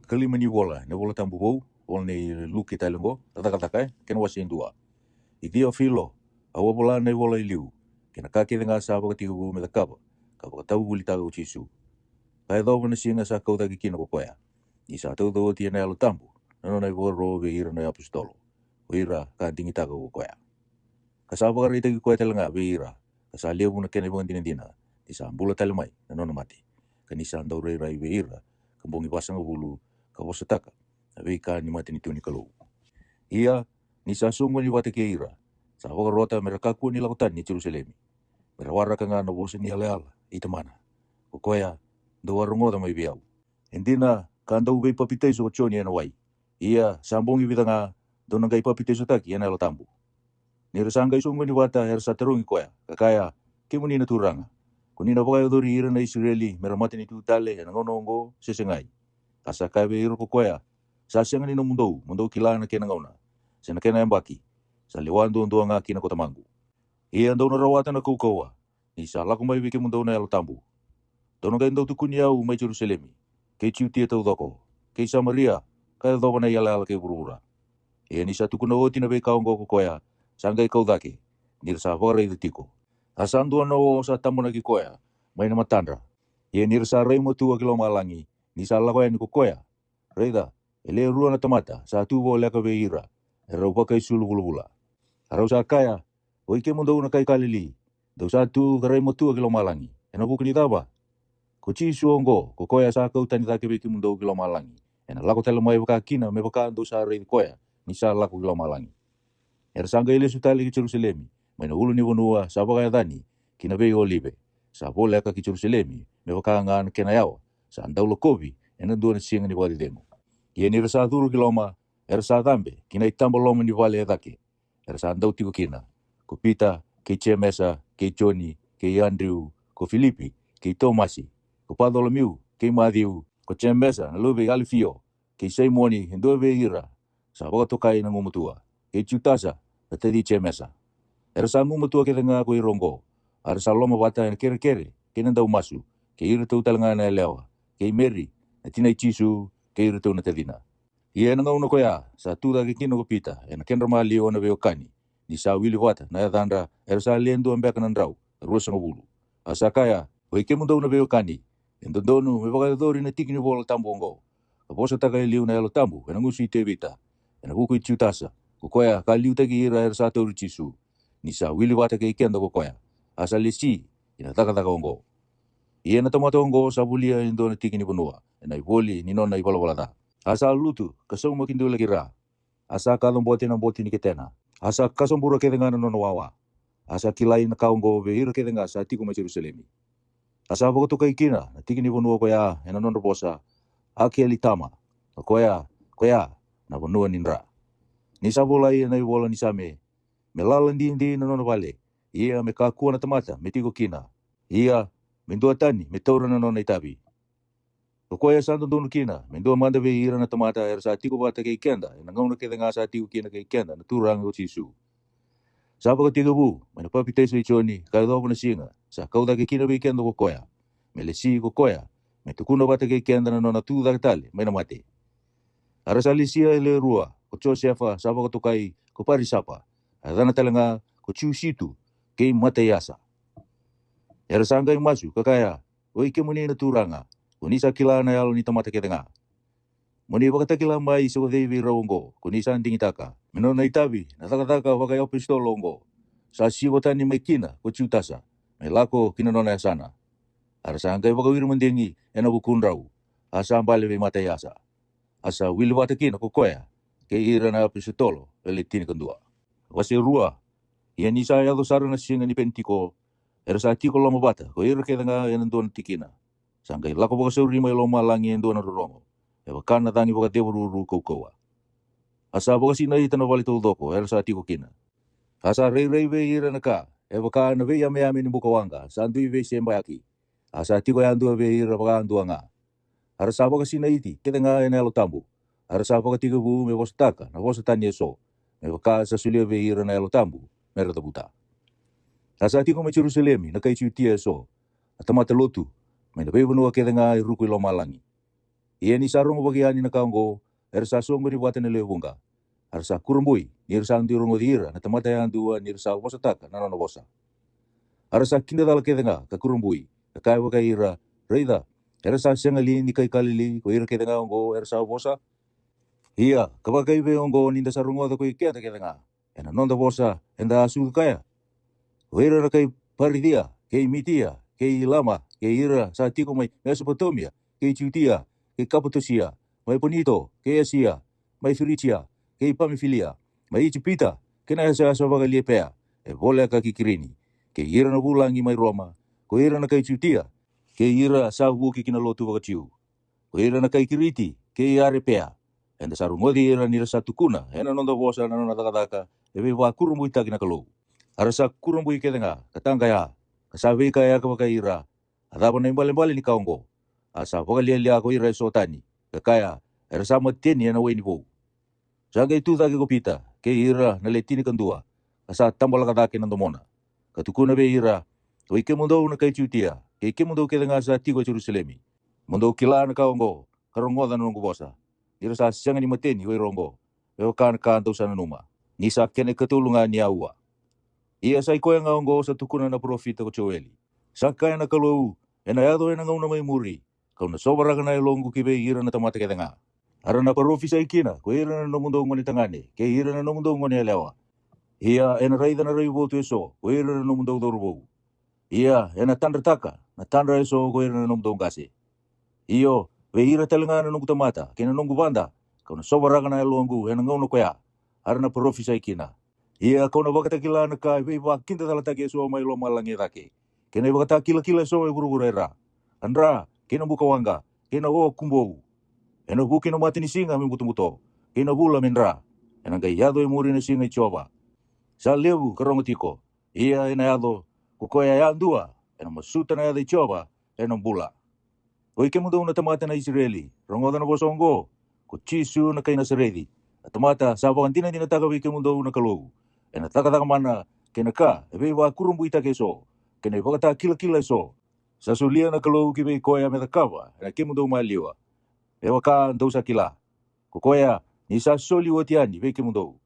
kalima ni wola ne wola tambu bou wol ne luki talengo tataka ken wasi indua idio filo awa bola ne wola iliu kena ka nga sa ba ti bu me ka ba tabu buli ta u chisu kai do na singa sa ko da kino ko ya isa to do ti na lo tambu no na wo ro be ira na apostolo ira ka tingi ta ko ya ka sa ba ri te ko telenga be ira ka sa lebu na kene bon dina isa bula talemai no na mati kanisa ndo re rai be ira kambongi pasang bulu ka wasataka abe ka ni mati ni tuni kalau ia ni sa sungu ni wate ke ira sa wa rota mereka ku ni lautan ni Jerusalem merawara ka nga no bosi ni ala ita mana ko ya do warungo da mai biau endina kanda ube papite so choni na wai ia sambongi bidanga dona gai papite so taki na lo tambu ni resanga sungu ni wata her sa terungi ko ya kakaya kimuni na turanga kunina boga dori ira na Israeli meramati ni tutale na ngonongo sesengai asa kabe iro ko ya sa sianga ni no mundo kilana kena ngauna sena kena embaki sa lewando ndo nga kina kota mangu ia ndo na rawata na kukoa ni sa laku mai wiki mundo na lo tambu dono ga ndo tukunia u mai Jerusalem ke ciuti to doko ke Samaria ka do na yala ke burura ia ni sa tukuna oti na be kaongo ko ya sangai kau dake ni sa vore tiko asando no sa tamu na kikoya mai na matandra ia ni sa remo tu kilo malangi ni sa lako ya ni koya reda ele ruana tamata sa tu bo leka be ira ero pa kai sulu bulbula aro sa kaya oi ke mundo na kai kalili do sa tu remo tu kilo malangi ena bukni taba ko chi suongo ko koya sa kau tani take be ki mundo kilo malangi ena lako tele mai baka kina me baka do sa re koya ni sa lako kilo malangi sanga ile sutali ki Jerusalem mai na ulu ni bonua sa baka dani kina be olive sa bola ka ki Jerusalem me baka ngan kena yawa sa andau lokobi ena do na singa ni wali demo ye ni rasa duru kiloma sa dambe kina itambo loma ni wali dake sa andau tiko kina ko Pita ke Chemesa ke Johnny ke Andrew ko Filipi ke Tomasi ko Bartholomew ke Matthew ko Chemesa na lobe Alfio ke Simoni ndo be ira sa baka tokai na ngumutua ke Jutasa na tedi Chemesa sa ngumutua ke nga ko irongo sa loma bata na kere kena ndau masu ke ira tau talanga na lewa ke Mary na tinai chisu ke ira tau na tedina ia na ngau na koya sa tuda ke kino ko Pita ena kenra mali ona be okani ni sa wili wata na danda sa lendo ambeka na ndrau rusa ngulu asa kaya oi ke mundo na be okani endo donu me baka dori na tikini bola tambongo bosa taka liu na elo tambu ena ngusi te Vita ena buku Jutasa ko koya ka liu tagi ira sa tau chisu ni sa wili wata ke kendo ko koya asa lesi ina taka ongo ia na tomato ongo sa bulia endo na tikini bonua ena iboli ni nona ibala da asa lutu kasong makindo lagi ra asa kalong boti ni ketena asa kasong bura ke dengan nono wawa asa kilai na kaongo be ira ke dengan sa tiko ma Jerusalem asa bogo kai kina na tikini bonua ko ya ena nono bosa akeli tama ko ya na bonua ninra ni sa bola ia na bola ni same melala ndi na nono vale ia me ka kuana tamata me tiko kina ia mendua tani me taura na nono itabi ko ya santo dono kina mendua manda be ira na tamata sa tiko bata ke kenda na ngau ke nga sa tiko kina ke kenda na turang o chisu sa ba tiga bu me pa pite so choni ka do na singa sa kau da ke kina be kenda ko koya me le si ko koya me tukuno bata ke kenda na nona tu da tale me na mate sa lisia le rua ko Josefa sa ba ko kai ko parisapa adana talanga ko chusitu ke mate yasa sanga masu kakaya oi ke muni na turanga kunisa kila na yalo ni tamata ke nga muni baka kila mai so devi rongo kunisa ndingi taka menona itabi na taka baka apostolo longo sa siwotani mekina ko Jutasa melako kinanona sana sanga baka wir mendengi ena bukunrau asa ambale be mata yasa asa wilwata kina ko koya ke ira na apostolo eletini kendua wasi rua ia ni sa yalo sarana singa ni pentiko sa tiko loma bata ko ira ke nga ena don tikina sangkai lako baka sauri mai loma langi endo na rurongo baka na tani baka debururu kokoa asa baka sinai tana vali tol doko sa tiko kina asa rei be ira na ka baka na be yame ni buka wanga sandui be sembayaki asa tiko yandu be ira baka andu nga sa baka sinai ti kita nga ena lo tambu sa baka tiko bu me bostaka na bosta tani so me baka sa sulia be ira na lo tambu mera tabuta asa tiko me Jerusalem na kai chutia so atamata lotu me na be bonua ke nga ruku lo malangi Ia ni sarungo bagiani na kaongo, ersa songo ni buatan na lewunga. Arsa kurumbui, nirsa andirungo dira, na tamata yang dua nirsa bosa taka, na nono bosa. Arsa kinda dala kedenga, ka kurumbui, ka kai waka ira, reida, ersa sengali ni kai kalili, ko ira kedenga ongo, ersa bosa. Ia, kabakai be ongo ninda sarungo da koi keta kedenga, ena nonda bosa, enda asu kaya. Wera na kai paridia, kei mitia, kei lama, kei ira, sa tiko mai Mesopotamia, kei Judea, kei Kapatosia, mai Bonito, kei Asia, mai Firicia, kei Pamifilia, mai Ijipita, kena asa asa baga liepea, e vole ka kikirini, kei ira na bulangi mai Roma, ko ira na kai Judea, kei ira sa wuki kina lotu baga tiu, ko ira na kai Kiriti, kei Arepea, enda sarungodi ira nira satu kuna, ena nonda bosa na nona takataka, ebe wa kurumuita kina kalou. Arasa kurumbui kedenga, katanga ya, kasabi kaya kabakaira, adapa na imbali ni kaongo, asa pagalia ko ira sotani, kakaya, arasa mateni na weni po. Sanga itu dagi kopita, ke ira na letini kandua, asa tambal kadake nandomona, katukuna be ira, o ike mundo na kai Judea, ke ike mundo kedenga sa tigo Jerusalemi, mundo kila na kaongo, karongoda na nungu bosa, ira sa sanga ni mateni we rongo, eo kan kanto sa nanuma, nisa kene ketulungan ni aua. Ia sai koe nga ongo sa tukuna na profita ko Joeli. Saka na kalou, ena yado ena ngauna mai muri, kau na sobaraga na ilongu kibe ira na tamata kedenga. Ara na profisa ikina, ko ira na nomundo ngoni tangane, ke ira na nomundo ngoni alewa. Ia ena raida na rai votu eso, ko ira na nomundo dorubou. Ia ena tandra taka, na tandra eso ko ira na nomundo ngase. Iyo, ve ira talenga na nungu tamata, ke na nungu banda, kau na sobaraga na ilongu, ena ngauna koea. Ara na profisa ikina. Ia kau na wakatakila na kai vei wakinta talatake so mai lo malangi rake. Kena wakatakila so e guru era. Andra, kena buka wanga, kena o kumbou. Ena buki no mati ni singa mi muto. Kena bula mendra. Ena gai yado e muri ni singa i choba. Sa lewu karongo tiko. Ia ena yado, kukoya ya andua. Ena masuta na yado i choba, ena bula. Oi ke mundo na tamata na Israeli. Rongoda na bosongo. Ko chisu na kai na seredi. Tamata sa wakantina dina taga ke mundo na kalou. Ena taka mana kena ka ebe wa kurumbu ita keso kena wakata kila so sa sulia na kalau kibe koya me kawa ena ke mundo maliwa e waka ndo sa kila ko koya ni sa soli wotiani be ke mundo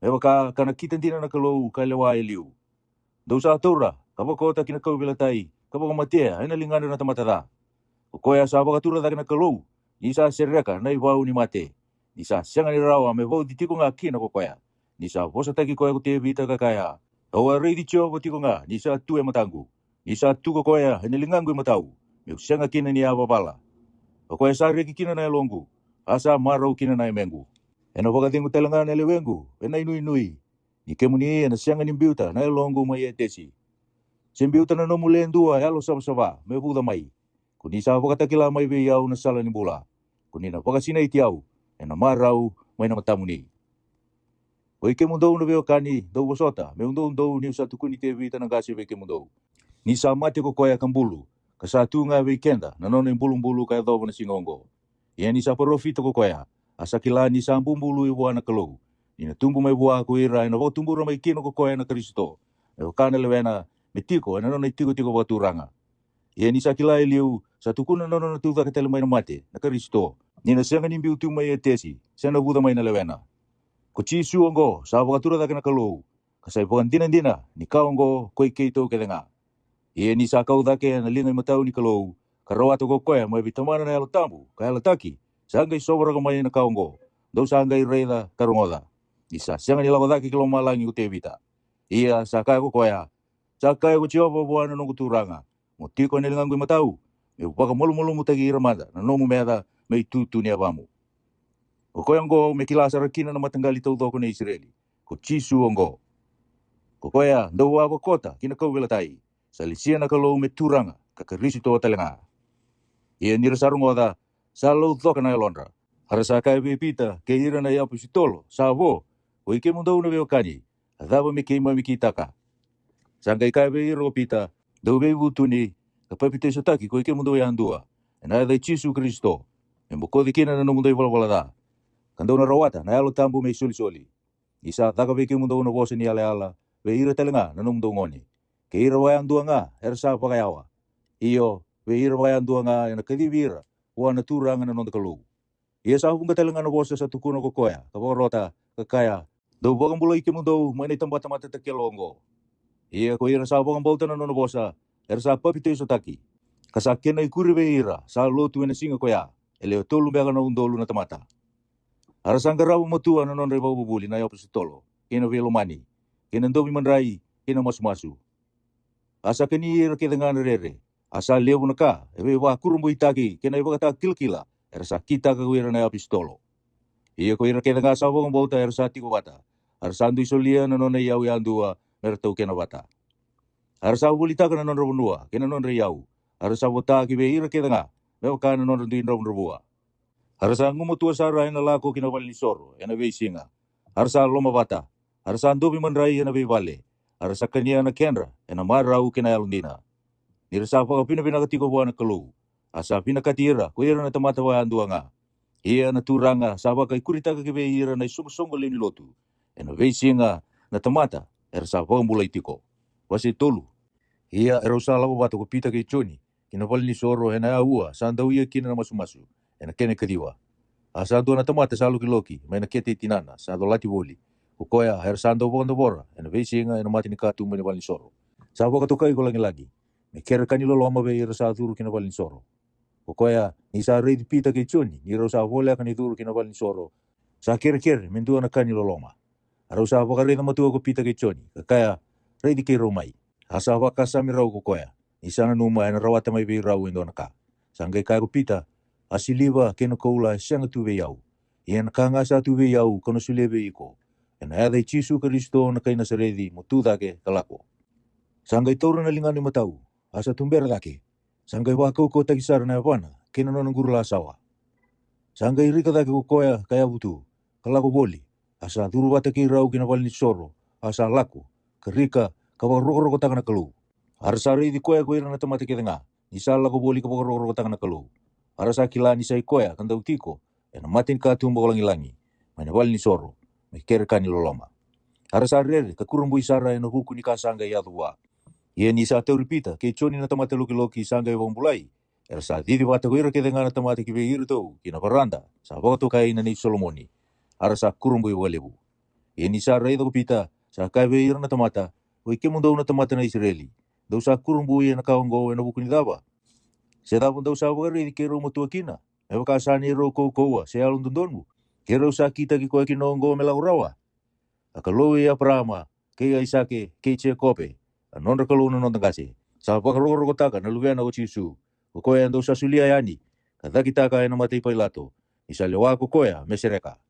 e waka kana kitendina na kalau kalewa eliu ndo sa tora kaba kota kina kau bilatai kaba matea ena lingana na tamatara ko koya sa wakatura da kina kalau ni sa sereka na iwau ni mate ni sa sianga ni rawa me vau ditiko nga kina ko koya Nisa vosa taki koe ko te vita kakaya. Awa reidi tio ko tiko nga, nisa tu e matangu. Nisa tu ko koe hene lingangu e matau. Meu senga kina ni awa bala. O koe sa reki kina na e longu. Asa marau kina na e mengu. Ena wakatingu telanga na lewengu, ena inui. Ni kemuni ena senga ni mbiuta na e longu mai e tesi. Sembiuta na nomu lendua e alo saba, me buda mai. Ko nisa wakatakila mai ve iau na sala ni bula. Ko nina wakasina iti au, ena marau mai na matamuni. O ike mundo no veo kani do bosota me undo ni satu kuni te vita na gasi ve ke mundo ni sa mate ko koya kambulu ka satu nga weekenda na nono bulu ka do na singongo ia ni sa profita ko koya asakila ni sa bumbulu i wana kalo ni na tumbu mai bua ko ira na vo tumbu mai kino ko koya na Kristo e o kana lewena metiko na nono tiko baturanga ia ni sa kila eliu satu kuna nono tu va ka tele mai na mate na Kristo ni na senga ni biutu mai etesi sena buda mai na lewena Ko chisu ongo, sa wakatura da kena kalou. Kasai dina, ni kau ongo, koi keito kedenga. Ie ni sa kau dake na lingai matau ni kalou. Karoa to koe, mai vitamana na alo tambu, ka alo taki. Sa angai sobra ka mai na kau ongo. Dau sa angai reida karongoda. Isa, sianga ni lawa dake kilo malangi ko te vita. Ia, sa kaya ko koea. Sa kaya ko chiopa buana nungu turanga. Mo tiko ni lingai matau. Me upaka molu mutagi iramada, na nomu meada, me tutu ni abamu. O koe ongo me kila sarakina na matanggali tau doko na Israeli. Ko chisu ongo. Ko koea ndau wa kota kina kau velatai. Sa lisia na kalou me turanga kakarisi to talenga. Ia nira sarungo da sa lau doka na elondra. Hara sa kai pita ke ira na yapu sitolo sa vo. O ike mundau na veo kani. Adaba me keima me kitaka. Sangkai kai ve iro pita. Dau ve vutuni. Kapapite sotaki ko ike mundau ya andua. Ena da chisu Kristo. Mboko dikina na mundau wala da. Kandau na rawata, na alo tambu me soli. Isa taka veke mundo na bosa ni ala, ve ira telenga na mundo ngoni. Ke ira wayang dua nga, ersa pakayawa. Iyo, ve ira wayang dua nga, na kadivira, wana turanga na nonda kalau. Ia sa hunga talenga na bosa sa tukuna ko koya, kaporota, kakaya, do bokang bulai ke mundo, mana tempat tempat tekelongo. Ia ko ira sa bokang bauta na nona bosa, sa papito iso taki. Kasakena ikuri be ira, sa lotu ena singa koya, eleo tolu bega na undolu na tamata. Arasanga rabu matua na non reba bubuli na yopo sitolo, kena velo mani, kena ndobi mandrai, kena masu-masu. Asa keni ira kedengan rere, asa leo naka, ebe wa kurumbu itaki, kena iba kata kilkila, sa kita ka kuira na yopo sitolo. Ia ko ira kedengan sa bokang bauta sa tiko bata, sandu isolia na non yau yandua, mertau kena bata. Sa bulita ka na non rabunua, kena non yau, sa bota ki be ira kedengan, meo ka na non duin rabunua. Harasa ngumutua sara ena lako kinawal ni soro, ena vei singa. Harasa loma bata, harasa andobi mandrai ena vei vale. Harasa kania na kenra, ena marau kina alundina. Nirasa paka pina katiko buana kalau. Asa pina katira, kuira na tamata wa anduanga. Ia na turanga, sabaka ikurita ka kibe ira na isumsongo lini lotu. Ena vei singa na tamata, erasa paka mulai tiko. Wasi tolu. Ia erosa lama bata ko pita ke choni. Kinawal ni soro ena aua, sandau ia kina na masu-masu. Ena kene kadiwa. Asa do na tamata sa loki, may nakete tinana, sa do lati woli. Kukoya, her sando bondo bora, ena vesinga, ena mati ni katu mene balin soro. Sa boka tukai ko lagi. Me kere kanilo loma be ira sa turu kina balin soro. Kukoya, ni sa reidi pita ke choni, ni ro sa wole akan ituru kina balin soro. Sa kere, mendua na kanilo loma. Aro sa boka reida matua ko pita ke choni, kakaya, reidi ke romai. Asa waka sa mirau kukoya, ni sana numa ena rawata mai be rau endo na ka. Sangay kaya ko pita, asiliva kena koula sanga tuve yau. Ian kanga sa tuve yau kono sulebe iko. Ena ada Jisu Kristo na kay Nasaredi mutu dake kalako. Sangay toro na lingani matau. Asa tumbera dake. Sangay wakau ko tagisar na yapana. Kena nonang guru la sawa. Sangay rika dake kukoya kaya butu. Kalako boli. Asa turu bata ki rau kinawal ni soro. Asa lako. Kerika kawa roko takana kalu. Arsa redi koya koira na tamata kedenga. Isa lako boli kawa roko takana kalu. Arasa kilani sa ikoya kanda utiko, ena matin ka tumbo langi-langi, mana wal ni soro, me kere kani loloma. Arasa rere ka kurumbu isara ena huku ni kasanga ya dua. Ia ni sa teoripita ke choni na tamata loki sanga ibang bulai. Arasa didi bata ko ira kedenga na tamata kibe irto kina baranda, sa boto kai na ni Solomoni. Arasa kurumbu iwalebu. Ia ni sa rei ko pita sa kai be ira na tamata, o ike mundo na tamata na Israeli. Do sa kurumbu ia na kaongo ena buku ni daba. Seda pun tau sa wari di kero mo kina. Ewa kasani ro koua, se alun dondonmu. Kero sa kita ki koe kinongo me laurawa. Akalo ia prama, ke Isake, ke che kope. Anonda kalo no tangase. Sa pakaroro kotaka na luviana o Jisu. Koe ando sa sulia yani. Kada kita ka ena mati pailato. Isa lewa koea mesereka.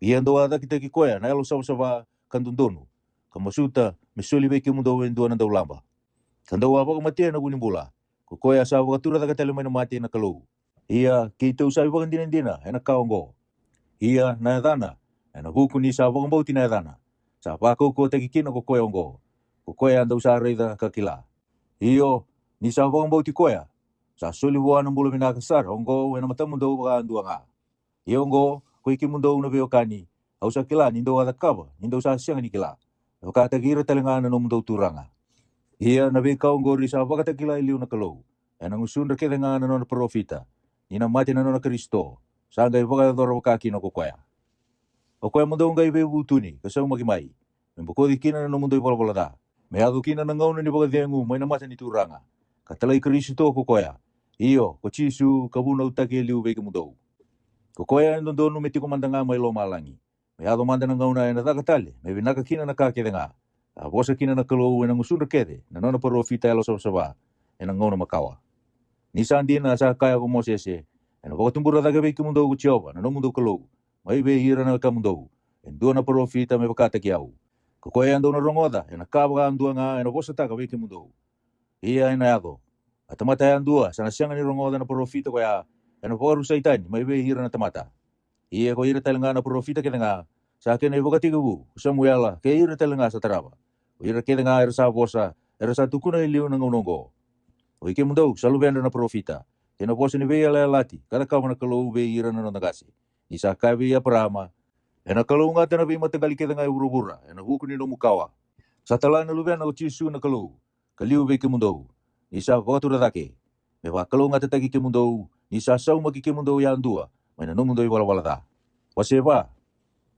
Ia ando ada kita ki koea na elo sa kandondonu. Kamasuta mesuli beki mundo wendua na daulamba. Kanda wa pa matia na gunimbula. Kukoya sa wakatura daga talo may mati na kalau. Ia kita usai wakan dina ena kaongo. Ia na dana ena huku ni sa wakan bauti na dana. Sa pako ko tekikina kukoya ongo. Kukoya anda usa reida kakila. Iyo ni sa wakan bauti koya. Sa suli wa ng bulo minakasar ongo ena matamundo wa andua nga. Iyo ongo kuiki mundo na beokani. Au sa kila nindo ada kaba nindo sa siyang ni kila. Kata gira talangana no mundo turanga. Ia na bekau ngori sa wakata kila iliu na kalau. Enang usunda kedenga na nona profita. Nina mati na nona Kristo. Sangay wakata dora wakaki no kukwaya. Kukwaya mundo ngai bebu tuni. Kasau makimai. Membuko di kina na mundo ipola da. Meado kina na ngauna ni baka dengu. May namata ni turanga. Katalay Kristo kukwaya. Iyo, ko Jisu kabuna utake iliu beke mundo. Kukwaya ndondonu meti kumandanga may lomalangi. Meado manda na ngauna na takatali. May binaka kina na kakedenga. Bosa kina na kalau enang usunda kede, na nona profita elo saba, enang ngona makawa. Nisan din na sa kaya ko mosese, enang baka tumbura daga beki mundo uchiova, na no mundo kalau, may be hira na ka mundo, endua na profita may bakata kiau. Kukoya ando na rongoda, enang kaba andua nga, enang bosa taka beki mundo. Iya enayado, at tamatay andua, sa nasyang ni rongoda na profita kaya, enang baka rusaitan, may be hira na tamata. Iya ko hira talanga na profita keda nga, sa akin ay baka tigabu, usamuela, kaya hira talanga sa taraba. Ira keda nga era sa bosa, era sa tukuna iliu ng unongo. O ike mundo, salubendo na profita. Kena bosa ni beya lati, kada kama na kalau be ira na nagasi. Isa kabe ya prama. Ena kalau nga na be matagali keda nga urubura, ena huku ni no mukawa. Sa tala na lubyan na Jisu na kalau, kaliu be ke mundo. Isa baka tura dake. Mewa kalau nga tatagi ke mundo, ni sa sau makike mundo ya andua, maina no mundo wala wala ta. Waseba,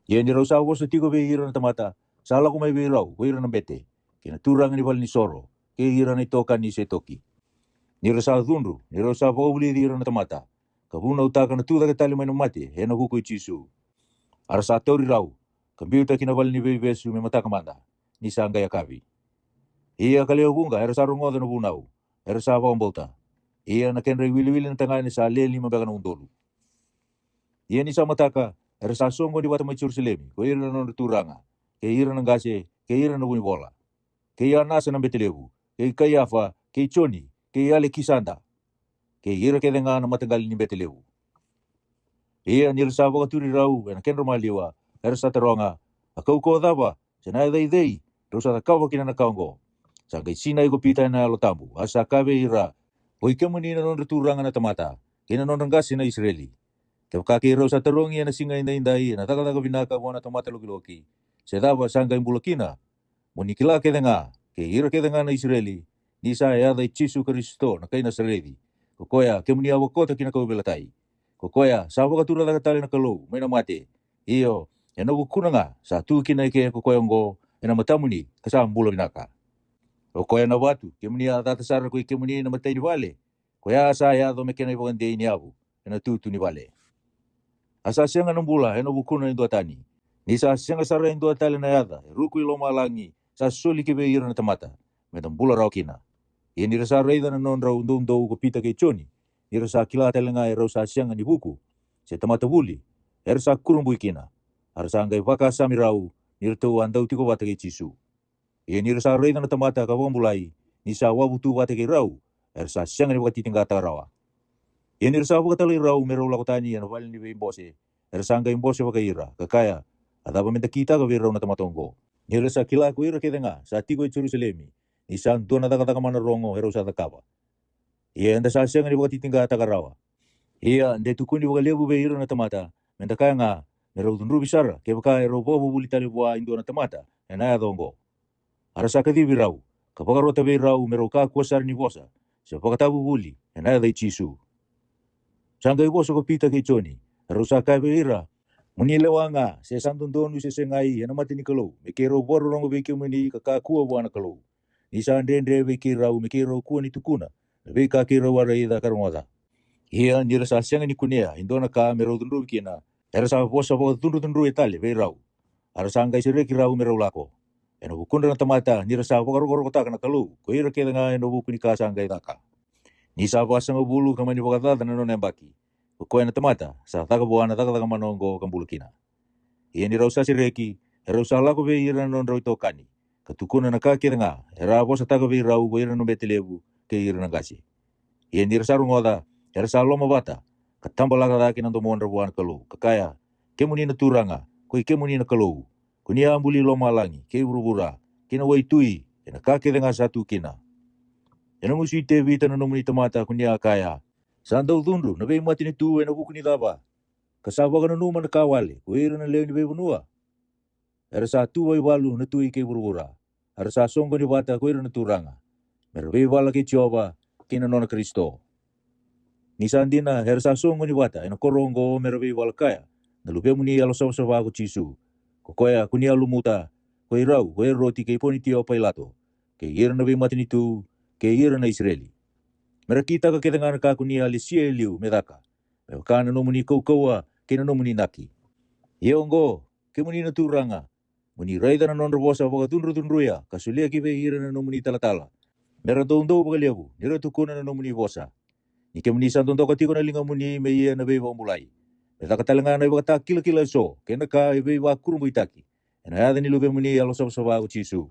ye ni rausa wo tigo be hira na tamata, sala ko may be rau, ko hira na bete, kina turang ni bal ni soro, ke hira ni toka ni se toki. Ni rausa dunru, ni rausa wo buli hira na tamata, kabuna utaka na tuda ke tali maina mate, he na huko ichisu. Arasa tori rau, kambiuta kina bal ni be besu me mata kamanda, ni sa ngaya kavi. Ia kaleo bunga, era sa rungoda na bunau, era sa baumbauta. Ia na kenre wili-wili na tangay ni sa leli mabaka na undolu. Ia ni sa mataka, era sa songo di wata Jerusalem, ko ira na turanga, ke ira na gase, ke ira na bola. Ke ia nasa na betelebu, ke Kayafa, ke Choni, ke ale kisanda. Ke ira ke denga na matagal ni betelebu. Ia ni sa baka turi rau, na kenro maliwa, era sa taronga, akau ko daba, senai dei, rosa da kawa kina na kaungo. Sagai sina iko pita na lotambu, asa kabe ira, o ikemuni na non turanga na tamata, kina non gasi na Israeli. Kau kaki rosa tarongi na singa indai na taka binaka wana tamata loki. Sedaba sanga imbulakina, monikila ke denga, ke ira ke denga na Israeli, ni sa ya da Jesu Kristo na kay Nazareti. Kokoya kemuni awo kota kina kau belatai. Kokoya sawa katura da tali na kalau, may na mate. Iyo, ena bukuna nga sa tu kina ke kokoya ngo, ena matamuni kasam bula binaka. Kokoya na watu, kemuni ata sara ko kemuni na matay ni wale. Koya sa ya do mekena ibang ni abu, ena tutu ni wale. Asa sianga ng bula, ena bukuna indo atani. Ni sa sianga sara indo atali na yada, ruku ilo malangi, sa suli kibe ira na tamata, medang bula raw kina. Ia ni rasa raida na non raw undong ko pita kay Choni, ni rasa kila atali nga raw sa sianga ni buku, sa tamata buli, ersa kurumbuy kina. Arsa angay baka sami raw, ni rito andaw tiko bata kay Chisu. Ia ni rasa raida na tamata kabang bulay, ni sa wabutu bata kay raw, ersa sianga ni baka titinggata rawa. Ia ni rasa baka talay raw, meron lakotani yan, wali ni Bose, ersa angay Bose baka ira, kakaya, adaba menta kita ka raw na tamatongo. Ni rasa kila ko ira kaya nga, sa tigo ay Jerusalemi, ni sa doon na taka mana rongo, hero sa takaba. Ia anda sa sianga ni baka titinggata ka rawa. Ia ande tukuni baka lebu be ira na tamata, menta kaya nga, meron dunru bisara, kaya baka ero bobo buli tali buwa indo na tamata, enaya dongo. Arasa kadibi raw, kapag rota be raw, meron ka kuasar ni bosa, sa pagkatabu buli, enaya day Chisu. Sangay boso ko pita kay Choni, arusa kay beira, munilewa nga, sa sandong doon sa sengay, yan mati ni kalo, mikiro boro rong biki muni kakakua buwan na kalo. Isa andre biki raw, mikiro kuwa ni tukuna, nabi kakiro waray da karungwata. Iya nira sa siyang ni kunia, indo na ka mero dundru kina, erasa bosa po dundru itali, be raw. Arasa angay sireki raw mero lako. Eno bukunda na tamata, nira sa wakaro kotaka na kalo, ko ira kaya nga eno bukuni ka sa angay taka. Ni sa basa nga bulu kamani bakata na non embaki. Kokoy na tamata, sa taga buwan na taga manongo kambulu kina. Iya ni raw sa sireki, raw sa lako be ira non raw ito kani. Katukuna na kakira nga, era bosa taga be raw, ko ira non betelebu, ke ira na gasi. Iya ni rasa rungoda, era sa loma bata, katambala ka ng tumuan rabuan kalo, kakaya, kemuni na turanga, ko'y kemuni na kalo, kunia ambuli loma langi, kay urubura, kinaway tui, kinakakira nga sa tukina. Yan ang usuy tebita na numuni tamata kunia kaya, saan daw dunro, nabay mati ni tuwe na buku ni daba, kasaba ka na numan na kawali, kuwira na leo ni bebunua. Era sa tuway walu na tui kay urubura, era sa songgo ni bata kuwira na turanga, merabay wala kay Jehovah, kinano na Kristo. Nisan din na hersa songo ni bata ina korongo merabi walkaya na lupe muni alo sa bago Chisu. Kokoya kunia lumuta koy raw koy roti kay poni tio pailato kay ira na mati nitu kay ira na Israeli. Merakita ka kita nga kunia lisieliu medaka. Pero kana no muni kowa kina no muni naki. Iongo kay muni na turanga muni raida na non robosa baga tunruya kasulia kibe ira na no muni talatala. Meradong bagaliabu nira tukuna na no muni bosa. Ni kemuni santo ka tiko na linga muni meiya na beba mulai. Beta katalanga na iba kila so, kena ka iba kurumbu itaki. Ena yada ni lube muni alo saba Chisu.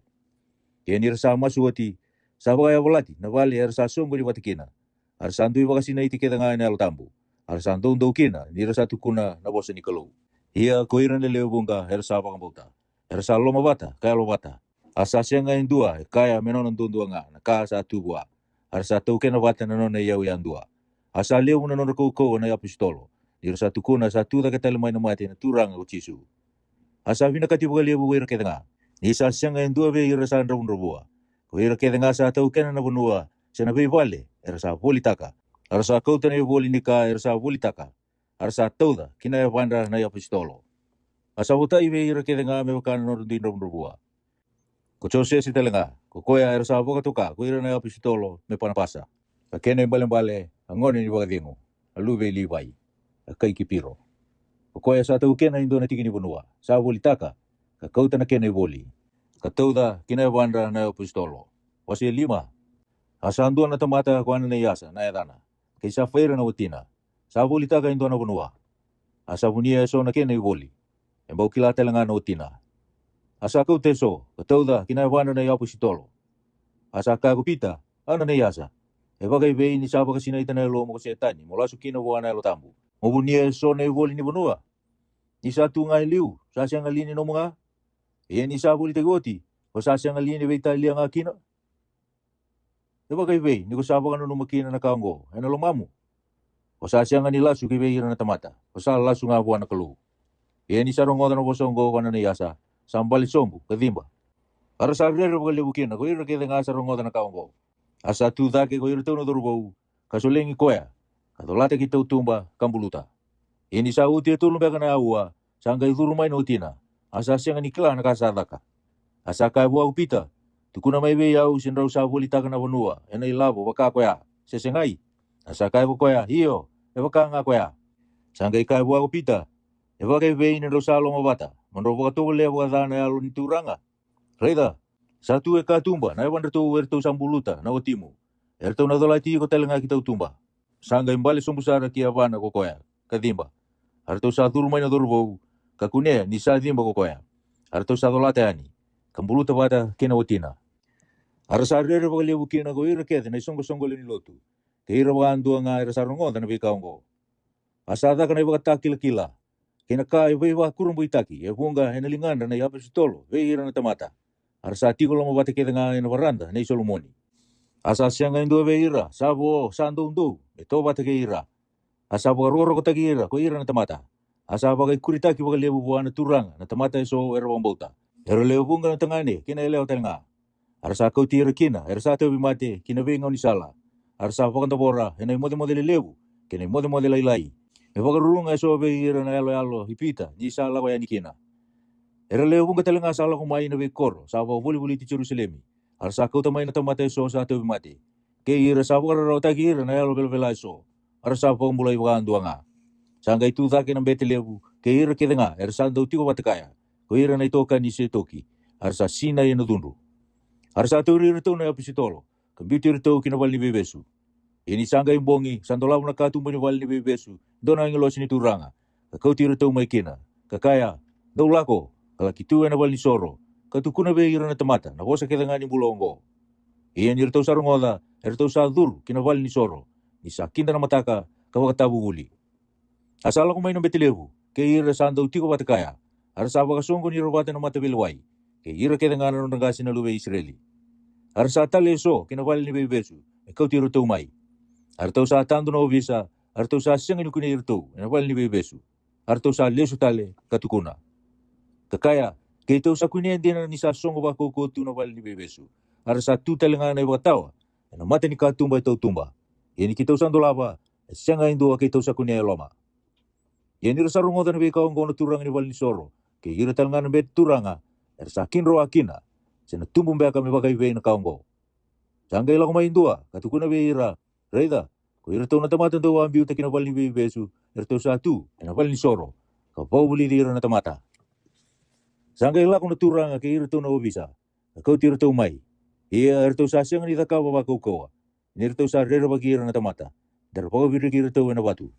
Kaya ni rasa masuati, saba kaya volati, na vali rasa songo di batikina. Arsanto iba kasi na itiketa nga na alo tambu. Arsanto undo kina, ni rasa tukuna na bosa ni kalau. Ia koiran na leo bunga, rasa apa kambauta. Rasa loma bata, kaya lo bata. Asa siya nga indua, kaya menon ang dundua nga, naka sa tubua. Arsa tau kena bata na non na yaw yan dua. Asa leo na non ko na apostolo. Dira sa tukuna sa tuda ka talamay na mati na turang o Chisu. Asa vinakatibuga leo buwira keda nga. Ni sa siya nga indua be ira sa andrabun robua. Kuwira keda nga sa tau kena na bunua. Sa nabay vale, era sa politaka. Arsa kau tani voli nika arsa voli taka. Arsa tauda kina ya vandra na ya pistolo. Asa buta ibe ira kedenga me wakana no din rumrubua. Ko chose si telenga. Ko koya arsa boka tuka ko ira na ya pistolo me panapasa. Ka kene bale angoni ni bagadingo. Alube libai. Kai kipiro. Ko koya sa tau kena indo na tikini bunua. Sa voli taka. Ka kau tana kene voli. Ka tauda kina ya vandra na ya pistolo. Wasi 5. Asa andua na tamata ko ana na yasa na yadana. Kay sa feira na utina. Sa voli taka indo na bunua. Asa bunia so na kene voli. Embau kilata langa na utina. Asa kau teso, katauda kinawana na yapu sitolo. Asa ka kupita, ana na yasa. Ebagai vei ni saba kasina itana lo mo setani, mola sukina wana lo tambu. Mobunia so na voli ni bunua. Ni satu ngai liu, sa siang alini no mga. E ni sabu li tegoti, o sa siang alini vei tali ang akina. Ebagai vei, ni ko saba kanu no makina na kaongo, ena lo mamu. O sa siang ani lasu ki vei ira na tamata, o sa lasu nga buana kalu. E ni sarong ngoda no bosongo kana na yasa. Sambali sombu, kadimba. Ara sa rere bukali bukina, ko ira kede nga sarong ngoda na kaongo. Asa tu dake ko ira tau no dorubau, kasulengi koya, kadolate ki tau tumba, kambuluta. E ni sa uti tulung beka na aua, sangga iduru mai no utina, asa siang ni kila na kasadaka. Asa ka bua upita, tukuna mai be yau sinrau sa boli taka na banua, ena ilabo baka koya, sesengai. Asa ka koya, hiyo, e baka nga koya. Sangga ka bua upita, e baka be ni ro sa lo mabata, monro baka to le baka dana ya lo ni turanga. Reida, satu e ka tumba, na wandra to werto sambuluta, na otimu. Erto na dolati ko telenga kita tumba. Sangga imbali sombusara ki avana ko koya, kadimba. Arto sa turmai na durbo, kakune ni sa dimba ko koya. Arto sa dolate ani, kambuluta bata kena otina. Arasa rere baka le bukina ko ira kete na songo le ni lotu. Ke ira baka andua nga ira sarongo na bikaongo. Asada kana baka takila-kila. Kena ka iba kurumbu itaki, e bunga ena linganda na yape sitolo, ve ira na tamata. Arsa tiko lo mabate kete nga ena varanda, na isolomoni. Asa sianga indua ve ira, sabo sando undu, e to bate ke ira. Asa baka roro ko taki ira, ko ira na tamata. Asa baka kuritaki baka lebu buana turanga, na tamata iso era bambauta. Ero leo bunga na tangane, kena eleo tanga. Arsa kau tira kina, ersa te bimate, kina ve ngau ni sala. Arsa baka tabora, ena imode lebu, kena imode lai. E wakarurunga e sobe ira na alo hipita, ni sala wa yanikina. Era leo bunga talenga sala kumai na koro, sa voli ti Jerusalemi. Arsa kau tamai na tamata e so sa te bimate. Ke ira sa wakararo taki ira na alo bela so. Arsa mulai wakandua nga. Sangga itu zake na bete lebu, ke ira kedenga, ersa ndau tiko watakaya. Ko ira na itoka ni se toki. Arsa sina ye na dundu. Arsa tu ira tu na yapisitolo. Kambitu ira tu kinawal ni bebesu. Ini sangga imbongi, sandolabu na katumbo ni wali ni bebesu, dona ngelos ni turanga. Kau tira tau mai kina, kakaya, dau lako, kala kitu na wali ni soro, katukuna be ira na tamata, na bosa keda ngani bulongo. Iya ni tau sarongoda, tau sadur, kina wali ni soro, ni sakinda na mataka, kawakatabu uli. Asala ko may ng betilebu, ke ira sandau tiko batakaya, arsa bakasongo ni robate na mata bilwai, ke ira keda ngana no nagasi na lube Israeli. Arsa taleso, kina wali ni bebesu, kau tira tau mai. Artau sa tando na obisa, artau sa siyang inukuna irto, enawal ni bebesu. Artau sa lesu tale, katukuna. Kakaya, kaito sa kunia hindi na nisa songo ba kukutu na wal ni bebesu. Arsa tu tale nga na ibatawa, enamata ni katumba ito tumba. Yan ikitaw sa ndolaba, siyang nga indua kaito sa kunia loma. Yan ira sa rungoda na bikaw ang turang ni wal ni soro, kay ira tal nga na bet turanga, arsa kinro akina, sinatumbong ba kami bagay na kaonggo. Sanggay lang kumaindua, katukuna ba ira, Reida, ko irto na tamata do ambiu ta kinawal ni bebesu, irto sa tu, kinawal ni soro. Kapau buli di na tamata. Sangga ila kung naturang ke irto na obisa. Kau tirto mai. Ia irto sa siyang ni taka baba kokoa. Nirto sa rero bagi na tamata. Darpaga biri irto na batu.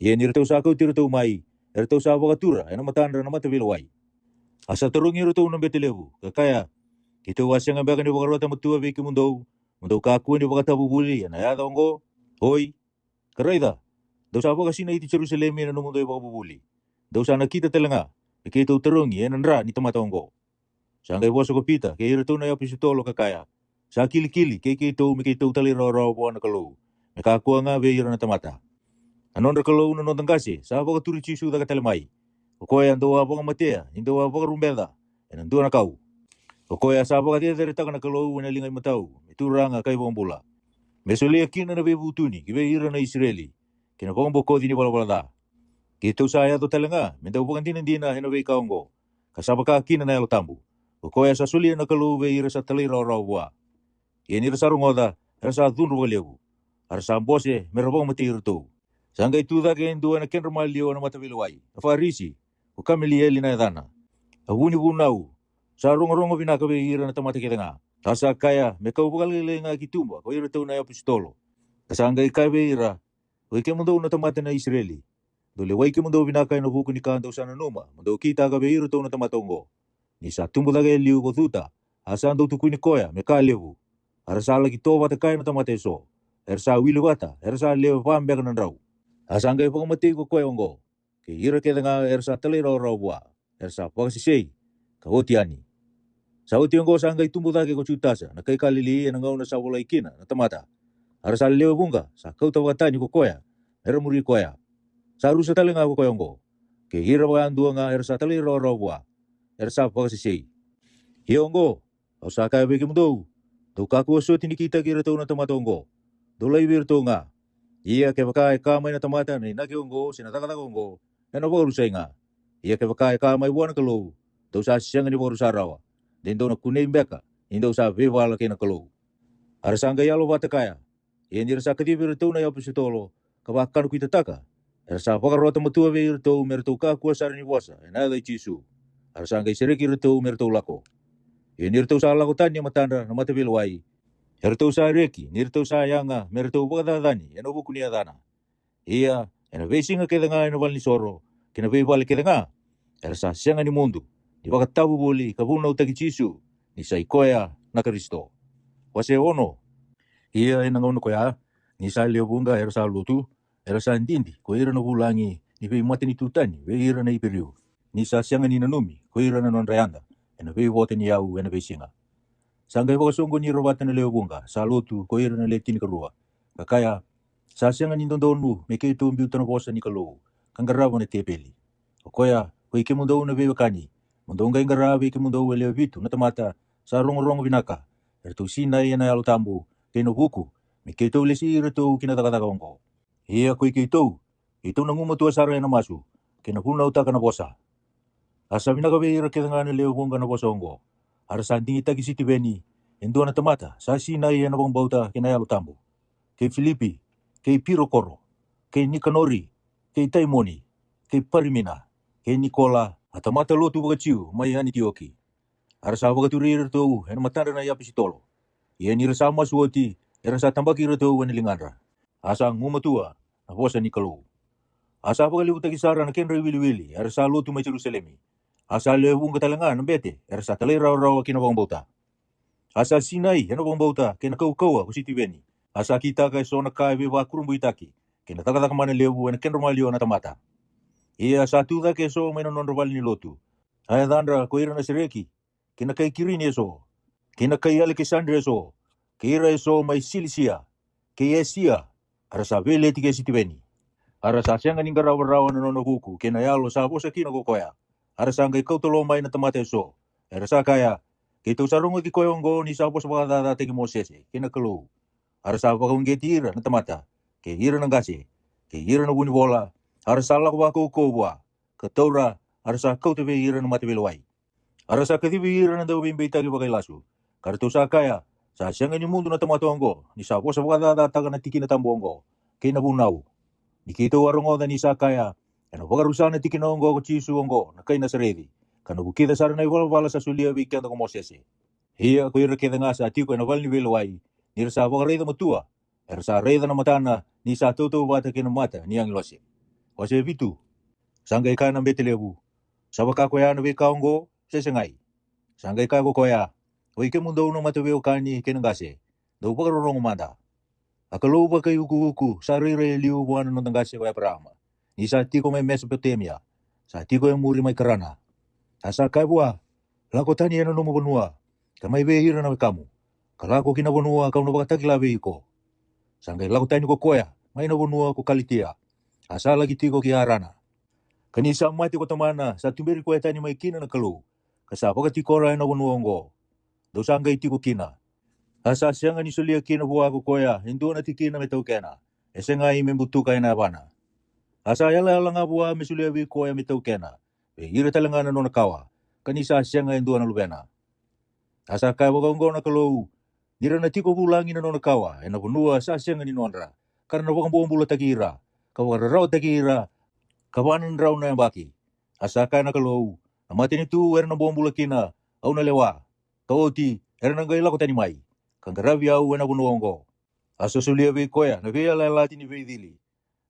Ia nirto sa kau tirto mai. Irto sa bagatura, ena matandra na matabilwai. Asa turung irto na betelebu. Kakaya, kito wasyang ang baka ni bakarota matua beki mundo. Mundo kaku ni baka tabubuli na yada ongo. Hoy, karaida. Daw sa baka sina iti Jerusalem na mundo ay baka bubuli. Daw sa nakita talanga. Ikito terungi enandra ni tamata ongo. Sangay boso kapita kay irito na yapisitolo kakaya. Sa kili-kili kay kito mikito taliraw buwan na kalo. Nakakuha nga be na tamata. Anon ra kalo uno notang kasi sa baka turichisu da katalamay. Ukoy ando wa baka matea, indo wa baka rumbeda. Enando na kau. Okoy asa baka dia derita kana kalo na lingay matau. Ituranga kay bong bula. Mesolia kina na bebutuni, kibe ira na Israeli. Kina bombo ko dini wala da. Kita usaya to talenga, menda bukan dina hena be kaongo. Kasaba ka kina na tambu. Ko ya sasulia na kalu be ira sa talira rawa. Yeni ra sarungoda, rasa dunru walewu. Arsa bose merabong mati irto. Sanga itu da ke ndu na kenro malio na matabilwai. Farisi, o kamili eli na dana. Awuni bunau. Sarungorongo binaka be ira na tamata kedenga. Tasa kaya mekau bakal nga kitumba ko ira tau na apostolo. Kasanga ikabe ira. O ke mundo na tamata na Israeli. Dole wai ke mundo binaka na buku ni kanto sana numa. Mundo kita ka be ira tau na tamatongo. Ni sa tumbo da ke liu ko tuta. Asa ndo tukuni koya mekalewu. Arsa lagi toba ta kaya na tamata so. Ersa wilu bata, ersa leo pambe kan rau. Asanga ipo mati ko koyongo. Ke ira ke nga ersa talero rawa. Ersa pagasisei. Ka hotiani. Sa hotiongo sanga itumbu dake ko chutasa. Na kai kalili na ngau na sa wala ikina na tamata. Arsa leo bunga sa kau tawatani ko koya. Era muri koya. Sa rusa talenga ko koyongo. Ke ira wa andua nga ersa talero rawa. Ersa pagasisei. Hiongo. Osaka beke mundo. Tukaku so tinikita kira tau na tamatongo. Dolai virto nga. Ia ke bakai kamai na tamata ni nakiongo sinatakakongo. Eno boru nga. Ia ke bakai kamai buana kalau. Tau sa siang ni boru sarawa. Dendo na kunei beka. Indo sa vivala ke na kalau. Arasanga yalo batakaya. Ia ni rasa kati virto na yapusitolo. Kabakan ku itataka. Arasa pakarota matua virto merto ka kuasa ni wasa. Enada ichisu. Arasanga isireki virto merto lako. Ia ni rito sa lako tanya matanda na matabilwai. Herto sa reki, nirto sa yanga, merto bukadadani, eno buku ni adana. Ia, eno besinga kedenga eno bal ni soro, kena be bal kedenga. Ersa sianga ni mundu, di bakatabu boli, kabuna utaki chisu, ni saikoya na Kristo. Wase ono. Ia ena ngono koya, ni sa leo bunga ersa lutu, ersa ndindi, ko ira na bulangi, ni be mati ni tutani, be ira na iperiu. Ni sa sianga ni nanumi, ko ira na nonreanda, eno be wote ni yau, eno besinga. Sanggai baka sunggo ni robatan na leo bunga, sa lutu, ko ira na lepti ni karua. Kakaya, sa sianga ni ndondonu, me kei tu mbiuta na bosa ni kalou, kangarawa na tepeli. O koya, ko ike mundo na bewakani, mundo nga ingarawa ike mundo wa leo bitu, na tamata, sa rongo binaka, ertu sinay na yalo tambu, kay no buku, me kei tu lesi ira tu kinatakatakaongo. Iya ko ike ito nangumatua sara na masu, kay na utaka na bosa. Asa binakabe ira kita nga na leo bunga na bosa ongo. Arasanding itagi siti beni, endo na tamata, sa sinay na bang bauta kinayalo tambo. Kay Filipi, kay Pirokoro, kay Nikanori, kay Taimoni, kay Parimina, kay Nikola, at tamata lotu bagachiu, may anitioki. Arasa bagaturir to, en matanda na yapisitolo. Iyan irasama suoti, erasa tambakira to wanilinganra. Asa ang mumatua, na bosa ni Kalau. Asa pagaliwutagisara na kenra wili-wili, arasa lotu may Jerusalemi. Asa lewung katalangan ng bete, ersa talay raw kinabang bauta. Asa sinay, kinabang bauta, kinakau-kau ako si Tibeni. Asa kita kay so nakaibe wa kurumbu itaki, kinatakatak man lewu na kenromalyo na tamata. Iya sa tuda kay so may nanonrobal ni lotu. Ay dandra ko ira na sireki, kinakay kirini so, kinakay Alexandre so, kira so may Silisia, kay Esia, arasa veleti kay si Tibeni. Arasa siyang aning garaw-rawan na nonokuku, kinayalo sa po sa kinakukoya. Arasa ang ikaw tulomay na tamate so. Arasa kaya, kito sa rungo di koyonggo ni sa po sa mga dadate ki Moses, kinakalo. Arasa pakong getira na tamata, kay hira ng gasi, kay hira na bunibola, arasa lakwa ko kubwa, katora, arasa kau tabi hira na matibilway. Arasa katibi hira na daw bimbita ki bagay lasu. Karito sa kaya, sa siyang ang mundo na tamatongo, ni sa po sa mga dadataga na tiki na tambongo, kay nabunaw. Nikito warungo na ni sa kaya, ano pagarusan na tikinongo ko chisuongo na kay nasaredi. Kano bukida sara na iwala sa sulia bigyan ko Moses. Hiya ko ira kita nga sa atiko na val ni Wilway. Ni sa pagareda matua. Sa reda na matana ni sa toto bata kinamata ni ang ilwasi. Wase bitu. Sanggay ka ng betelebu. Sa baka koya na bikaongo sesengay. Sanggay ka ko koya. O ike mundo na mataweo kani kinangase. Do pagarurong umanda. Akalo ba kayo kuku sa rere liu buwan ng tanggase ko Abraham. Ni sa tiko may Mesopotamia, sa tiko yung muri may karana. Asa kabua, lako tani yan ano mabanua, kamay behira na kamu. Kalako kinabanua, kau nabakatagilabe ko. Sanggay lako tani ko koya, may nabanua ko kalitia. Asa lagi tiko kiarana. Kanisa mati ko tamana, sa tumberi ko tani may kina na kalu. Kasapa ka tiko rin nabanua ngo. Do sanggay tiko kina. Asa sianga ni sulia kina bua ko koya, hindu na tikina me tau kena. Esenga i me butuka ina bana. Asa yala nga bua me sulia vi koya me tau kena. Be ira talanga na nona kawa. Kanisa sianga hindu na lubena. Asa kai wagongo na kalou. Nira na tiko bulangi na nona kawa. Ena bunua sa sianga ni nonra. Karena wakang buang bula takira. Kawara rau takira. Kawanan rau na yang baki. Asa kai na kalou. Amati ni tu era na buang bula kina. Au na lewa. Kawoti era na gaila ko tani mai. Kangarabi au ena bunuongo. Asa sulia vi koya na via la lati ni veidili.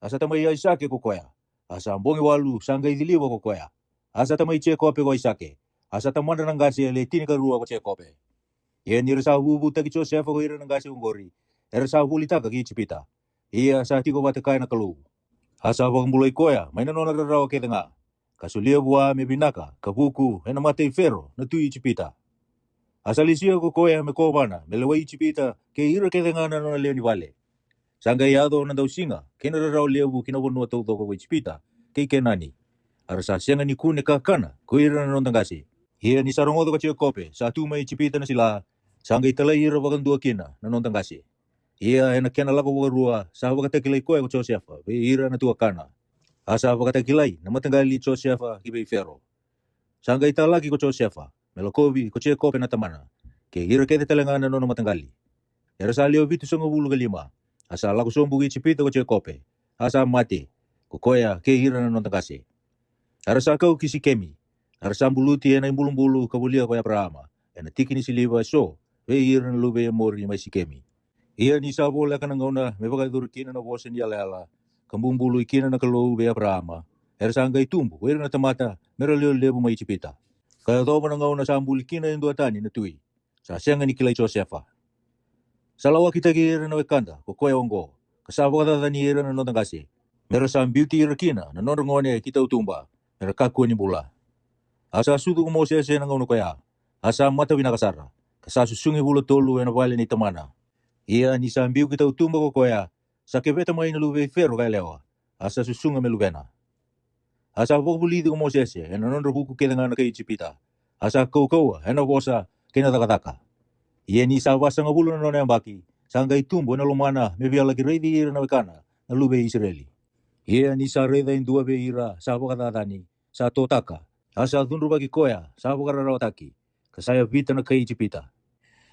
Asa tamai ai sake ko koya. Asa ambongi walu sanga idili ko koya. Asa tamai che kope ko isake. Asa tamanda nangasi le tini ka rua ko che kope. Ye ni resa hubu taki Joseph ko ira nangasi ungori. Era sa hulita ka ki cipita. Ia sa tiko bata kai na kalu. Asa wakang bulai koya maina nona rawa ke tengah. Kasulia bua me binaka kabuku ena mate fero na tui cipita. Asalisia ko koya me kobana, me lewai cipita, ke ira ke tengana nona leo ni vale. Sanga iado na daw singa, kena rarao lewu kina wanu atau toko ko cipita, ke kenani. Arasa sianga ni kune kakana, ko ira na nona tangasi. Hia ni sarongoto ko cia kope, sa tu mai cipita na sila, sanga itala ira wakan dua kina na nona tangasi. Hia ena kena lako wakarua, sa wakatakilai koya ko Josefa, be ira na tua kana. Asa wakatakilai, na matanggali Josefa kibe fero. Sanga itala ki ko Josefa, Melokovi ko cia kope na tamana. Ke ira kete talangana nono matanggali. Era sa leo vitu songo bulu kalima. Asa lako sombugi cipita ko cia kope. Asa mate. Ko koya ke ira na nono tangase. Ara sa kau kisi kemi. Ara sa buluti ena imbulu-bulu kabulia ko ya Abrahama. Ena tiki ni siliva so. Ve ira na lube ya mori mai si kemi. Ia ni sa bola kana ngona me bagai durkina na bosen ya lela. Kambumbulu ikina na kalau ve Abrahama. Era sa ngai tumbu. Ira na tamata. Mera leo lebu mai cipita. Kaya tau manangau na sambuli kina yung duatani na tui. Sa sianga ni kilay Josefa. Salawa kita kira na wekanda, kukoya ongo. Kasawa kata tani ira na notang kasi. Mera sa beauty ira kina, na notang ngone kita utumba. Mera kakuan ni bula. Asa sutu kumo siya siya nangaw kaya. Asa mata binakasara. Kasa susungi bula tolu na vale ni tamana. Ia ni sa ambiu kita utumba kukoya. Sa kebeta may nalube ferro kaya lewa. Asa susunga melubena. Asa pokbuli di kumo siya siya, ena nondro buku keda nga kay cipita. Asa kau ena bosa kena taka-taka. Ia ni sa wasa nga bulo na nona yang baki, sangga itumbo na lumana, me bia lagi reidi ira na wekana, na lube Israeli. Ia ni sa reda indua be ira, sa pokatatani, sa totaka. Asa tunru bagi koya, sa pokararawataki, kasaya vita na kay cipita.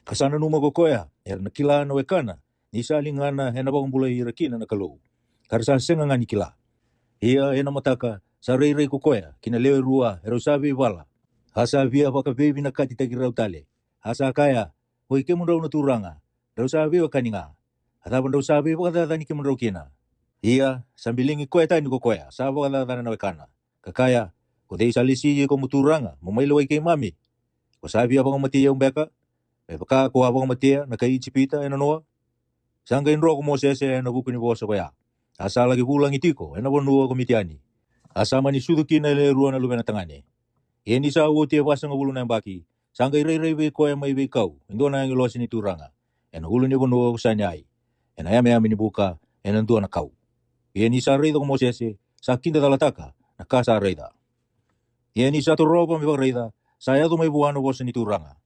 Kasana numa ko koya, era na kila na wekana, ni sa lingana ena bakong bulay ira kina na kalou. Karsa senga nga ni kila. Ia ena mataka, sa rei ko koya, kina leo rua, ero sabi wala. Asa via waka baby na kati tagirau tale. Asa kaya, hoi kemundrau na turanga, rau sabi wa kaninga. Atapan rau sabi waka tatani kemundrau kina. Ia, sambilingi koya tani ko koya, sa waka tatani na wekana. Kakaya, ko dei salisi ko muturanga, mumailaway kay mami. Ko sabi abang matia yung beka, may baka ko abang matia, nakaichipita, ena noa. Sangga inro ko mo sese, ena buku ni bosa koya. Asa lagi bulang itiko, ena bonua ko mitiani. Asa mani suduki na le ruwa na lumena tangane. Ini sa uti wasa nga bulu na baki. Sangga irai be ko may be kau. Indo na yang ilosi ni turanga. Ena hulu ni bonua ko sanyai. Ena yame ni buka. Ena ntua na kau. Ini sa reida ko mo sese. Sa kinda talataka. Nakasa reida. Ini sa toroba mi reida. Saya tu may buwano wasa ni turanga.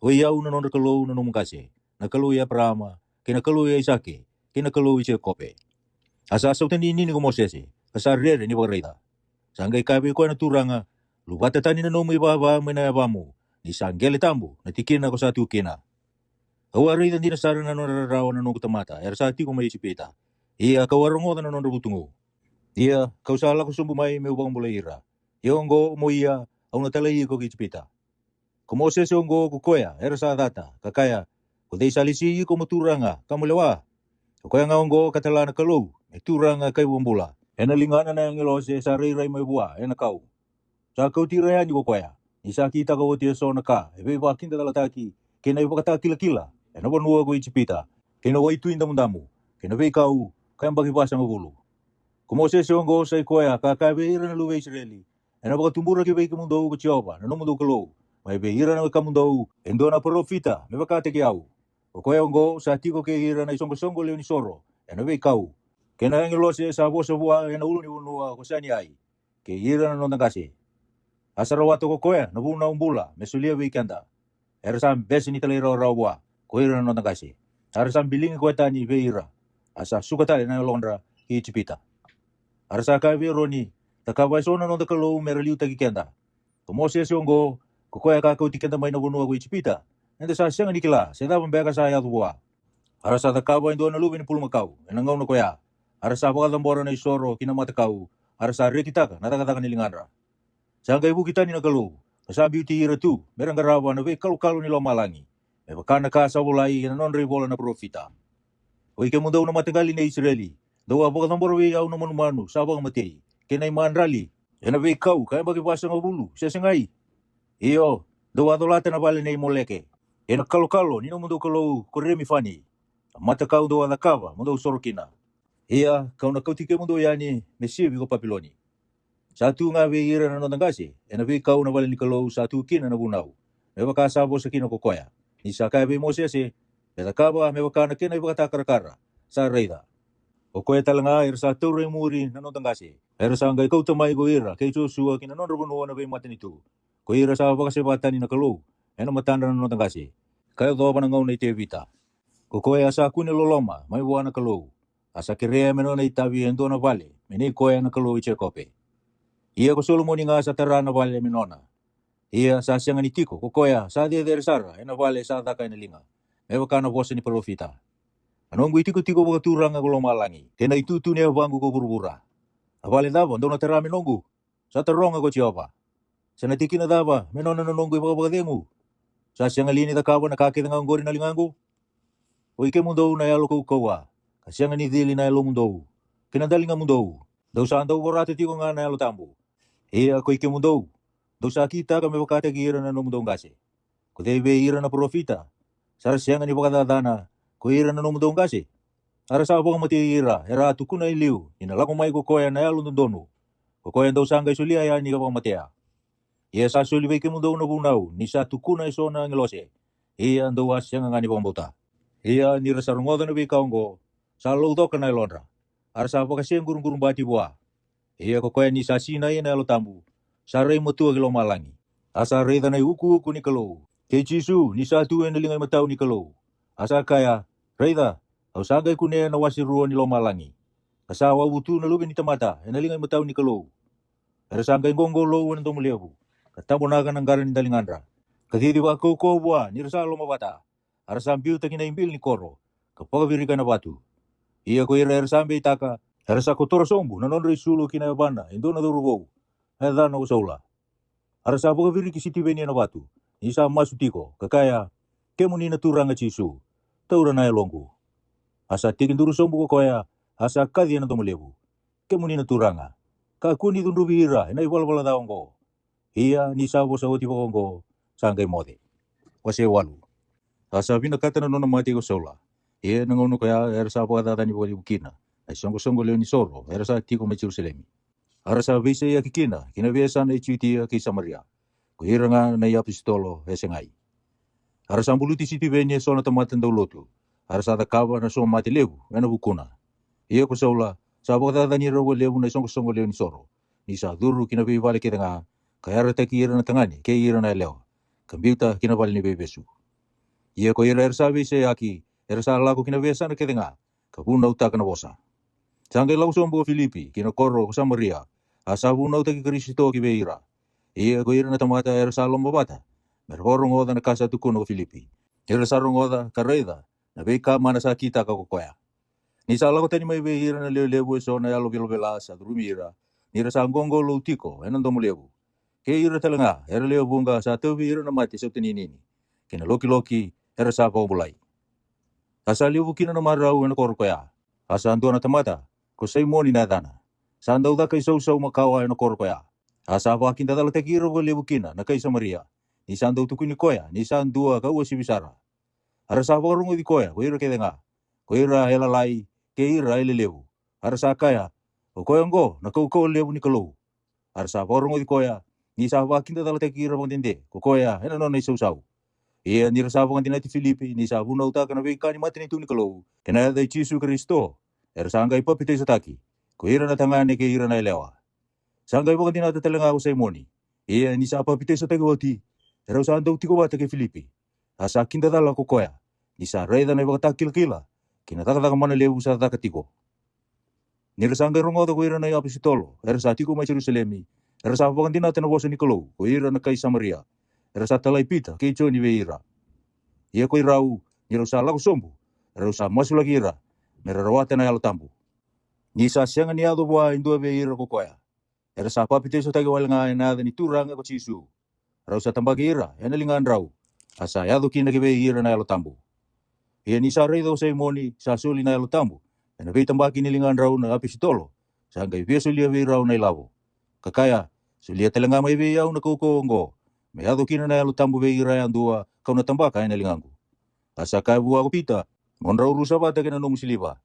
Hoyaw na nonda kalou na numukase. Nakalou ya Abrahama. Kinakalou ya Isake. Kinakalou ya Kope. Asa utani ni ko mo sese. Kasarere ni reida. Sangga ikabe ko na turanga. Lubata tani na nomo ibaba may nayabamu. Ni sanggele tambo. Natikin ako sa tukina. Awari dan di nasara na nararawan na nung kutamata. Ersati ko may isipita. Iya kawarongo na nung rubutungo. Iya kausala ko sumbumay may ubang bulaira. Yonggo mo iya ang natalay ko kisipita. Kumose siyonggo kukoya. Ersa data. Kakaya. Kuday salisi ko maturanga. Kamulawa. Kukoya nga onggo katala na kalou. May turanga kay bumbula. Enalingana na yung ilose sa ray may buwa. Enakaw. Sa kau tirayan ko koya. Isa kita kau tia so na ka. Ebe bakin ta talataki. Kena iba kata kila-kila. Ena bonua ko ichipita. Kena wa itu indamu-damu. Kena be kau. Kaya bagi basa ngabulu. Kumose siyonggo sa koya. Kakabe ira na luwe Israeli. Ena baka tumbura ki be kamundo ko chiyoba. Nano mundo kalou. May be ira na kamundo. Endo na profita. May baka tekiyaw. O koya ongo sa tiko ke ira na isonggo-songgo leo ni soro. Ena be kau. Kena yang ilose sa bosa buwa. Ena ulu ni unua ko sani ai. Ke ira na nonang kasi. Asarawato ko koya, nabuna umbula, mesulia wikenda. Erasam besi ni talira rawa. ko ira no tangasi arsa bilingi ko tani veira asa sukata na londra hi chipita arsa ka ve roni takawai sona no takalo meraliu takikenda ko mose siongo ko koya ka ko tikenda mai no bunu ko chipita ende sa siang nikila seda pembeka saya tuwa arasa takawai ndo na lubin pulmakau enangau no koya arasa baka tambora na isoro kinamata kau arasa rekitaka natakataka nilingandra sangga ibu kita ni nakalo sabi uti ira tu merang garawa na ve kalu ni lomalangi me bakana ka sa bulai na non ribola na profita o ike mundo na matagali na Israeli do baka tambora ve au no manu sabang matei kenai manrali ena ve kau kaya bagi basa ngabulu sesengai iyo do adolata na bale nei moleke ena kalo ni no mundo kalo koremi fani mata kau do adakava mundo sorokina iya kau na kau tike mundo yani mesia ko papiloni satu nga ve ira na notangasi ena ve kau na bale ni kalo satu kina na bunau me baka sabo sa kina kokoya ni saka ve mose se beta kaba me baka na kina baka takara sa reida o koe talanga ira sa taure muri na notangasi ira sa ngai kau tamai go ira kei Joshua kina non robono na ve matani tu ko ira sa baka se batani na kalo ena matanda na notangasi kai do bana ngau nei te vita ko koe asa kune loloma mai wana kalo asa kirea meno nei tavi endo na vale me nei koe na kalo iche kope ia ko Solomon nga sa tarana vale minona ia sa siang ni tiko ko koya sa dia der sara ena vale sa ta kai na linga me wakana bosa ni profita anongu itiko tiko boka turanga ko lomalangi kena itu tu ne bangu ko burbura avale dava ndona terame nongu sa taronga ko Jehova sana tikina dava menona no nongu boka dengu sa siang lini ta kawa na kake nga ngori na lingangu o ike mundo na yalo ko kowa kasiang ni dili na yalo mundo kinadalinga mundo do sa ando borate tiko nga na yalo tambu ia ko ike mundo do sa kita ka me bakate gira na no mundo ngase ko debe ira na profita sar siang ni bakada dana ko ira na no mundo ngase ara sa boka mati ira era tukuna iliu ina lako mai ko koya na yalo ndonu ko koya do sa ngai sulia ya ni ka matea ia sa suli be ke mundo no bunau ni sa tukuna isona ngelose ia ndo was yang ngani bombota ia ni rasa rungoda no be kaongo sa lo do kana londra ara sa boka sing gurung bati bua ia ko koya ni sa sina ina lo tambu sa rei motu ag lo malangi asa rei dana uku ni kalo ke Jisu ni sa tu en lingai matau ni kalo asa kaya rei da au sagai kune na wasi ruo ni lo malangi asa wa butu na lubi ni tamata en lingai matau ni kalo ara sagai gongo lo en to mulebu katamo naga nangara ni dalingandra kadidi wa ko bua ni rasa lo mabata ara sambiu takina imbil ni koro kapaga virika na batu ia ko ira sambe itaka ara sa kotora sombu na non risulu kina bana indo na durubo heda no sola ara sa boga viriki siti beni na batu isa masutiko kakaya kemuni na turanga Jisu taura na longu asa tikin duru sombu ko koya asa kadi na tomulebu kemuni na turanga ka kuni dundu bihira na iwala daongo ia ni sabo sa oti bongo sangai mode wase walu asa bina kata na nona mati ko sola ia nangono kaya era sa boga dani boga bukina ai songo leo ni soro era sa tiko me Jerusalem ara sa vise ya kikina kina biasa na ichuti ki Samaria ko iranga na ya pistolo esengai ara sa buluti siti beni sona tamatan dolotu ara sa takaba na so mati lebu ena bukuna ia ko sola sa boga dani ro lebu na songo leo ni soro ni sa duru kina be vale kitanga kaya ra taki ira na tangani ke ira na leo kambiuta kina vale ni bebesu ia ko ira sa vise aki era sa lago kina biasa na kitanga kabuna uta kana bosa sangai lau sombo Filipi kina koro Samaria asabu na uta ki Kristo ki beira ia ko ira na tamata era sa lomba bata merborong oda na kasa tukuno Filipi era sa rongoda kareda na beka mana sa kita ka kokoya ni sa lago tani mai beira na leo so na yalo bela sa drumira ni ra sa ngongo lo tiko enan domulebu ke ira talanga era leo bunga sa tobi ira na mati sa tinini kina loki era sa ko bulai asa liu kina na marau na korkoya asa ando na tamata ko sei moni na dana sanda uda kai so makawa na korkoya asa ba kinda dala tekiro go liu kina na kai Samaria ni sanda utukuni koya ni sandua ka usi bisara ara sa ba rungo di koya ko ira kedenga ko ira hela lai ke ira ile lebu ara sa kaya o koyongo na ko lebu ni kalo ara sa ba rungo di koya ni sa ba kinda dala tekiro bang dinde ko koya ena no nei so ia ni rasa bangan tinati Filipi ni sa buna uta kana be kani mati ni tuni kalo kena da Jisu Kristo era sangga ipa pite sataki ko ira na tangane ke ira na lewa sangga ipa tinata telenga ko Simoni ia ni sa pa pite sataki wati era sa ando tiko bata ke Filipi asa kinda dala ko koya Ni sa reida na ibaka kila kina taka mana lewu sa taka tiko. Ni resanga rongo ko ira na yapi sitolo, era sa tiko mai Jerusalemi, era sa vakandina tena wosa Nikolou, ko ira na kai Samaria, era sa talai pita, ke ni veira. Ia ko irau, ni sa lagu sombu, era sa masu lagi ira, mera rawata na yalo tambu. Ni sa sianga ni ado boa indua veira ko koya. Era sa papite so tagi walanga na ni turanga ko chisu. Rau sa tambagi ira, ena lingan rau, asa yado kina ke veira na yalo tambu. Ia ni sa reido sa imoni, sa suli na yalo tambu. Ena vei tambaki ni lingan rau na api sitolo, sangga ivia sulia vei rau na ilavo. Kakaya, sulia telenga mai vei au na koko ngo, me ado kina na yalo tambu vei ira andua, kau na tambaka ena lingangu. Asa kai bua ko pita, mon rau rusa bata kena nomu siliva.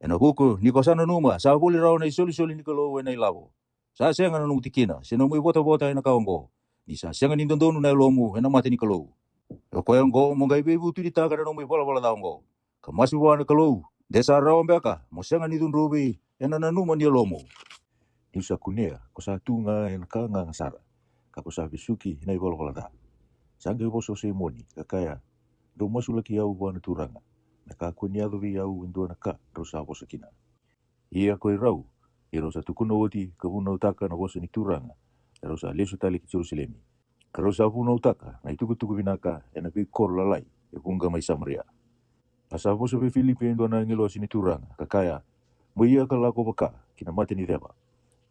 Ena kuku, ni kosana numa, sa buli rau na isoli ni kalo ena ilavo. Sa senga na nungu tikina, sinomu bota ena kaongo. Ni sa senga ni dondonu na lomu, ena mate ni kalo. Yo koe ngo, monga ibe ibu tu di taka na nomu bola daongo. Kamasi wana kalo. Desa rawa mbeka, mo senga ni dun rubi, ena na numa ni lomo. Ni sa kunea, ko sa tunga ena ka nga ngasara. Kako sa bisuki, ina i bola da. Sangga i boso se moni, kakaya, do masula ki au wana turanga. Na ka kunia do vi au indua na ka, do sa boso kina. Ia koe rau, i rosa tukuno oti, ka vuna utaka na boso ni turanga, e rosa lesu tali ki Jerusalemi. Ka rosa vuna utaka, na ituku vinaka, ena vi kor lalai, e kunga mai Samaria. Asa boso pe Filipi endo na ngelo sini turanga, kakaya, mo ia ka lako baka, kina mate ni reba.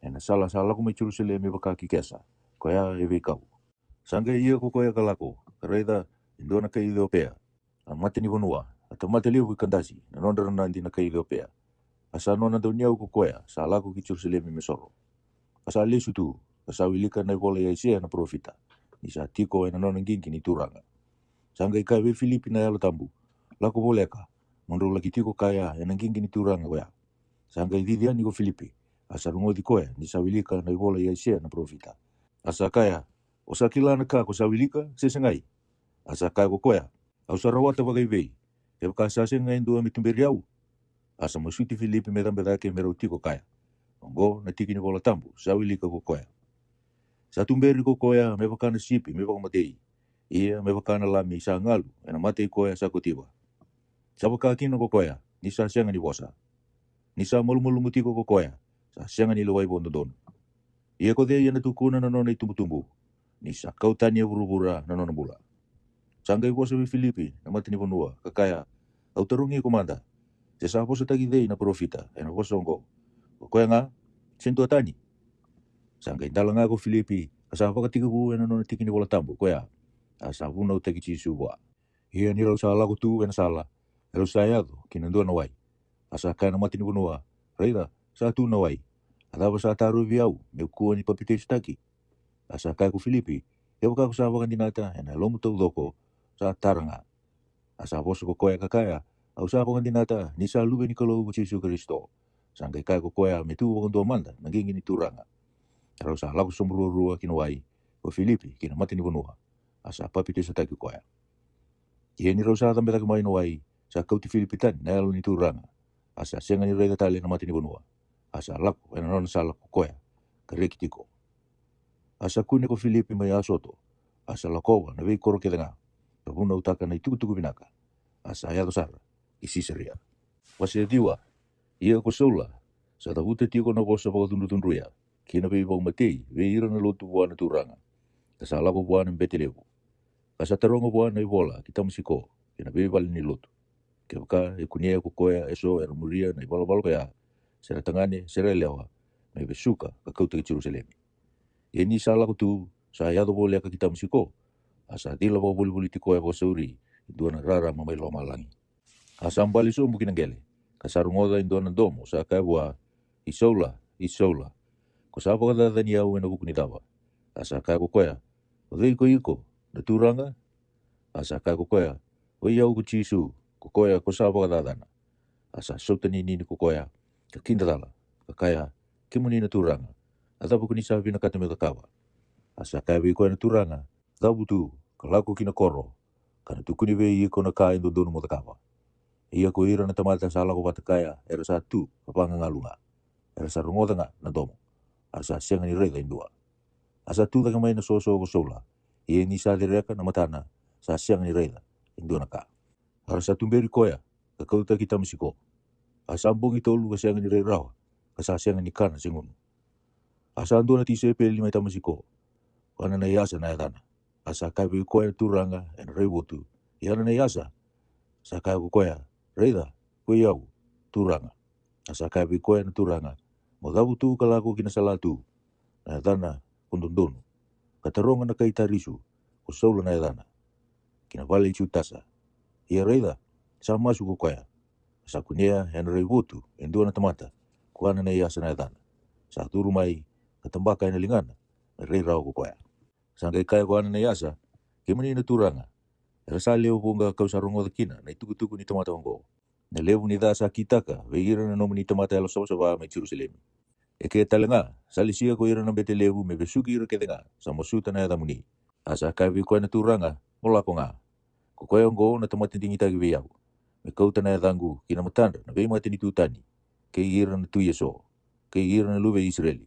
Ena sala ko mai Jerusalem e baka ki kesa, koya e vei kau. Sangga ia ko koya ka lako, kareida endo na ka Ethiopia, a mate ni vanua, ata mate liu kandasi, na nondara na ndi na ka Ethiopia. Asa nona do niau ko koya, sa lako ki Jerusalem me soro. Asa lesu tu, asa wilika na vola ya isia na profita, ni sa tiko ena nona ngingi ni turanga. Sangga ika ve Filipi na yalo tambu, lako boleka, mondro lagi tiko kaya ena ngingi ni turanga koya. Sangga ididia ni ko Filipi, asa rungo di koya, ni sa wilika na vola ya isia na profita. Asa kaya, osa kila na ka ko sa wilika, sesengai. Asa kaya ko koya, au sa rawata bagai vei, e baka sa sengai ndua mitumberi au. Asa masuti Filipi medambeda ke mero tiko kaya. Ongo na tiki ni vola tambu, sa wilika ko koya. Sa tumberi ko koya, me baka na sipi, me baka matei. Ia me baka na lami sa ngalu, ena matei koya sa kotiwa. Sa baka kina ko koya, ni sa sianga ni bosa. Ni sa mulu mutiko ko koya, sa sianga ni luwai bondodon. Ia ko dea na tukuna na nona itumbu. Ni sa kautania burubura na nona bula. Sangga i bosa vi Filipi, na mati ni vanua, kakaya, au tarungi komanda. Se sa bosa tagi dei na profita, ena bosa ongo. Ko koya nga, sentua tani. Sangga i dala nga ko Filipi, asa baka tiga bu ena nona tiki ni bola tambu, koya. Asa vuna utagi chisu bua. Ia ni rau sa lagu tu ena sala. Elu sa yado, kinandua na wai. Asa kaya na mati ni vanua, reida, sa tu na wai. Adaba sa taru viau, me kua ni papite staki. Asa kaya ko Filipi, eo ka ko sa bakan dinata, ena lomu tau doko, sa taranga. Asa boso ko koya kakaya, au sa bakan dinata, ni sa lube ni kalau Yesu Kristo. Sangga kaya ko koya, me tu bakan dua manda, nanggingi ni turanga. Rau sa lagu sombrua kinawai, ko Filipi, kina mati ni vanua. Asa papite staki koya. Ia ni rau sa tambe taki mai nawai, sa kau ti Filipi tani, na elu ni turanga. Asa senga ni rega tali na mati ni vanua. Asa laku, ena nona sa laku koya, kareki tiko. Asa kune ko Filipi mai asoto, asa lakowa na vei koro kedenga, pabuna utaka na ituku binaka, asa ayado sara, isi seria. Wasi diwa, ia ko sola, sa tahute tiko na bosa baka tunduya, kina vei bau matei, vei ira na lotu buana turanga, kasa lako buana mbetelevu. Kasa tarongo buana i bola, kita musiko, kina vei bali ni lotu. Kebaka, kunia ko koya, eso, era muria, na i bala kaya, sera tangane, sera lewa, na i besuka, kakauta ki Jerusalemi. Ini sa lako tu, sa yado boleh ka kita musiko, asa tila bawa buli tiko ya sauri, indua na rara mamai lo malangi. Asa ambali so mungkin ngele, kasarungoda indua na domo, sa kaya bua, isola, ko sa baka dadani au ena bukuni tawa. Asa kaya ko koya, odei ko iko, na turanga, asa kaya ko koya, o iau ko chisu, ko koya ko sa baka dadana. Asa sotani nini ko koya, ka kindala, ka kaya, kimuni na turanga. Ata bukuni sabi na kata kawa. Asa kaya wiko na turanga, tabutu, kalako kina koro, kana tukuni we iko na kaya ndo dono kawa. Ia ko ira na tamata sa lako bata kaya, era sa tu, kapanga ngalunga. Era sa rungoda nga na domo. Asa sianga ni reda indua. Asa tu taka mai na soso ko sola. Ia ni sa direka na matana, sa sianga ni reda, indua na ka. Arasa tumberi koya, kakauta kita masiko. Asambong ito ulu kasiangan ni rawa, kasasiangan ni kana singunu. Asa ando na tise peli mai tamasiko, wana na yasa na yatana. Asa kai koya turanga en rewotu, yana na yasa. Sa kai koya, reida, koyau, turanga. Asa kai koya na turanga, modabu tu kalaku kina salatu, na yatana kundundunu. Kataronga na kai tarisu, kusaula na yatana. Kina vale chutasa. Ia reida, sa masu koya. Sa kunia en rewotu, endua na tamata, kuana na yasa na yatana. Sa turu mai, katambaka ina lingana, rei rau koya. Sangkai kaya kuana na yasa, kemani na turanga. Rasa leo punga kau sarungo da kina, na ituku-tuku ni tamata wango. Na leo ni da sa kitaka, veira na nomu ni tamata alo sawa me Jerusalem. Eke talenga, salisia ko ira na bete lewu me besuki ira kedenga, sa mosuta na yadamuni. Asa kai vi koe na turanga, mola ko nga. Ko koe ongo na tamata tingi tagi veyau. Me kauta na yadangu, kina matanda, na vei mati ni tutani. Ke ira na tu yeso, ke ira na luve Israeli.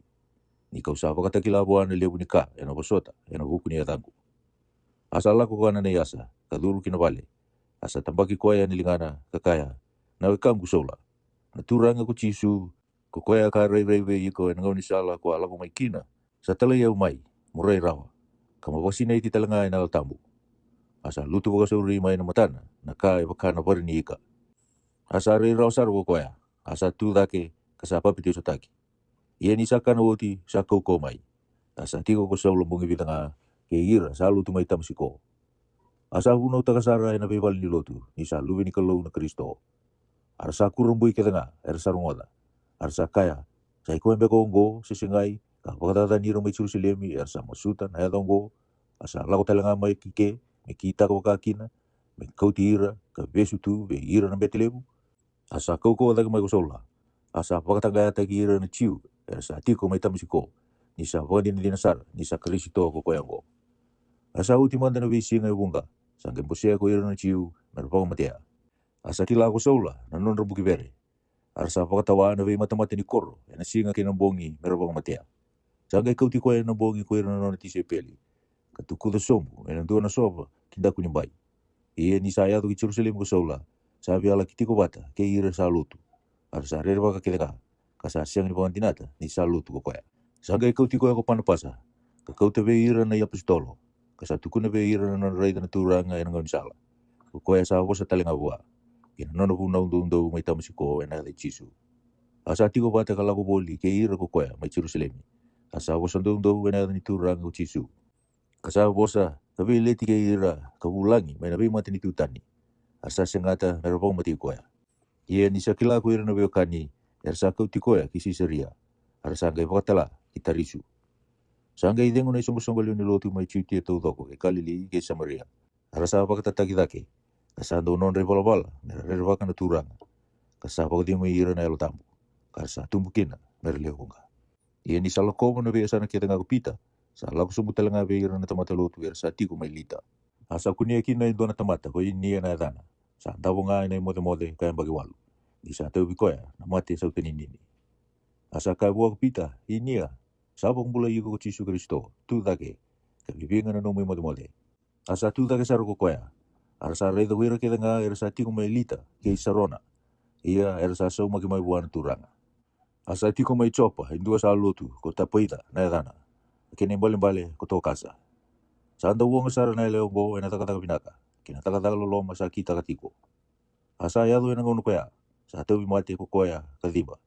Ni kau sa pakata kilabuan na lewu ni ka, ena bosota, ena buku ni yadangu. Asa lako kana na yasa, kaduru kina vale. Asa tambaki koya ni lingana, kakaya, na wekangu sola. Na turanga ko chisu, ko koya ka rei iko ena ngau ni sala ko alako mai kina. Sa talaya umai, murai rawa. Kama wasina iti talanga ina altambu. Asa lutu waka sauri mai na matana, na kaya wakana bari ni ika. Asa rei rawa saru ko koya, asa tu dake, kasapa piti sotaki. Ia ni saka na woti, saka uko mai. Asa tiko ko sa ulombungi bitanga, ke ira sa lutu mai tamasiko. Asa huno takasara ena bebal ni lotu, ni sa luwe ni kalau na Kristo. Arsa kurumbui kedenga, ersa rungoda. Arsa kaya, sa iko embe kongo, sisingai, kapakatata ni rumai Jerusalemi, ersa masutan, hayadongo, asa lako talanga mai kike, me kita kakakina, me kauti ira, ka besu tu, be ira na betelebu. Asa koko wadaka mai kosola. Asa pakatanga yata ki ira na chiu, ersa tiko mai tamasiko. Nisa wakadi ni dinasara, nisa Kristo ko koyango. Asa uti manda na visi ngai wunga, sangke bosea ko ira na chiu, merpako matea. Asa kila ko sola, na non buki bere. Arsa pakatawa na vei mata-mata ni koro, ena singa kinambongi, merpako matea. Sangke kauti ko ena bongi ko ira na non tise peli. Katuku da sombu, ena dua na soba, kindaku nyambai. Ia ni saya tu ki Jerusalem ko sola, sabi ala kitiko bata, ke ira sa lutu. Arsa rerwa ka kedeka, kasa siang ni pangantinata, ni sa lutu ko koya. Sangke kauti ko ko panapasa, ka kauta ve ira na yapistolo. Kasa tukuna be ira na rei na turanga ena ngau sala. Ko koya sa wosa talenga bua. Kina nono pu undo mai tamasiko ena de chisu. Asa tiko bata kalako boli ke ira ko koya mai Jerusalem. Asa wosa undo ena ni turanga ko chisu. Kasa wosa kabe leti ke ira kabulangi mai na be mati ni tutani. Asa sengata merapong mati koya. Ia ni sakila ko ira na be kani, ersa kau tikoya kisi seria. Arsa ngai pakatala kita risu. Sangga idengo na isongo-songo ni lotu mai chuti e taudoko e Galili ke Samaria. Arasa pakataki dake. Kasando non revolabala, mererevaka na turanga. Kasa pakatimo ira na elotambu. Kasa tumbukina, merelehunga. Ia ni salakomo na biasa na kita ngakupita. Sa laku sumbuta nga be ira na tamata lotu ersa tiko mai lita. Asa kunia kina indo na tamata ko inia na edana. Sa andabo nga ina mode kaya bagi walu. Di sa teu bikoya na mati sa uteninini. Asa kaya buwa kupita, inia. Sabong bula yuko ko Jesu Kristo, tu dake, kabibingan na nomoy mode. Asa tu dake saru ko koya. Arsa reda wira kita nga ersa tiko mai lita, ke Sarona. Ia ersa sau maki mai buwana turanga. Asa tiko mai chopa, indua sa lotu, ko tapaita, na edana. Kene bale ko to kasa. Sanda uang sara na leongo, ena taka binaka. Kina taka loloma sa kita katiko. Asa yadu ena ngono koya, sa teu bimate ko koya, kadiba.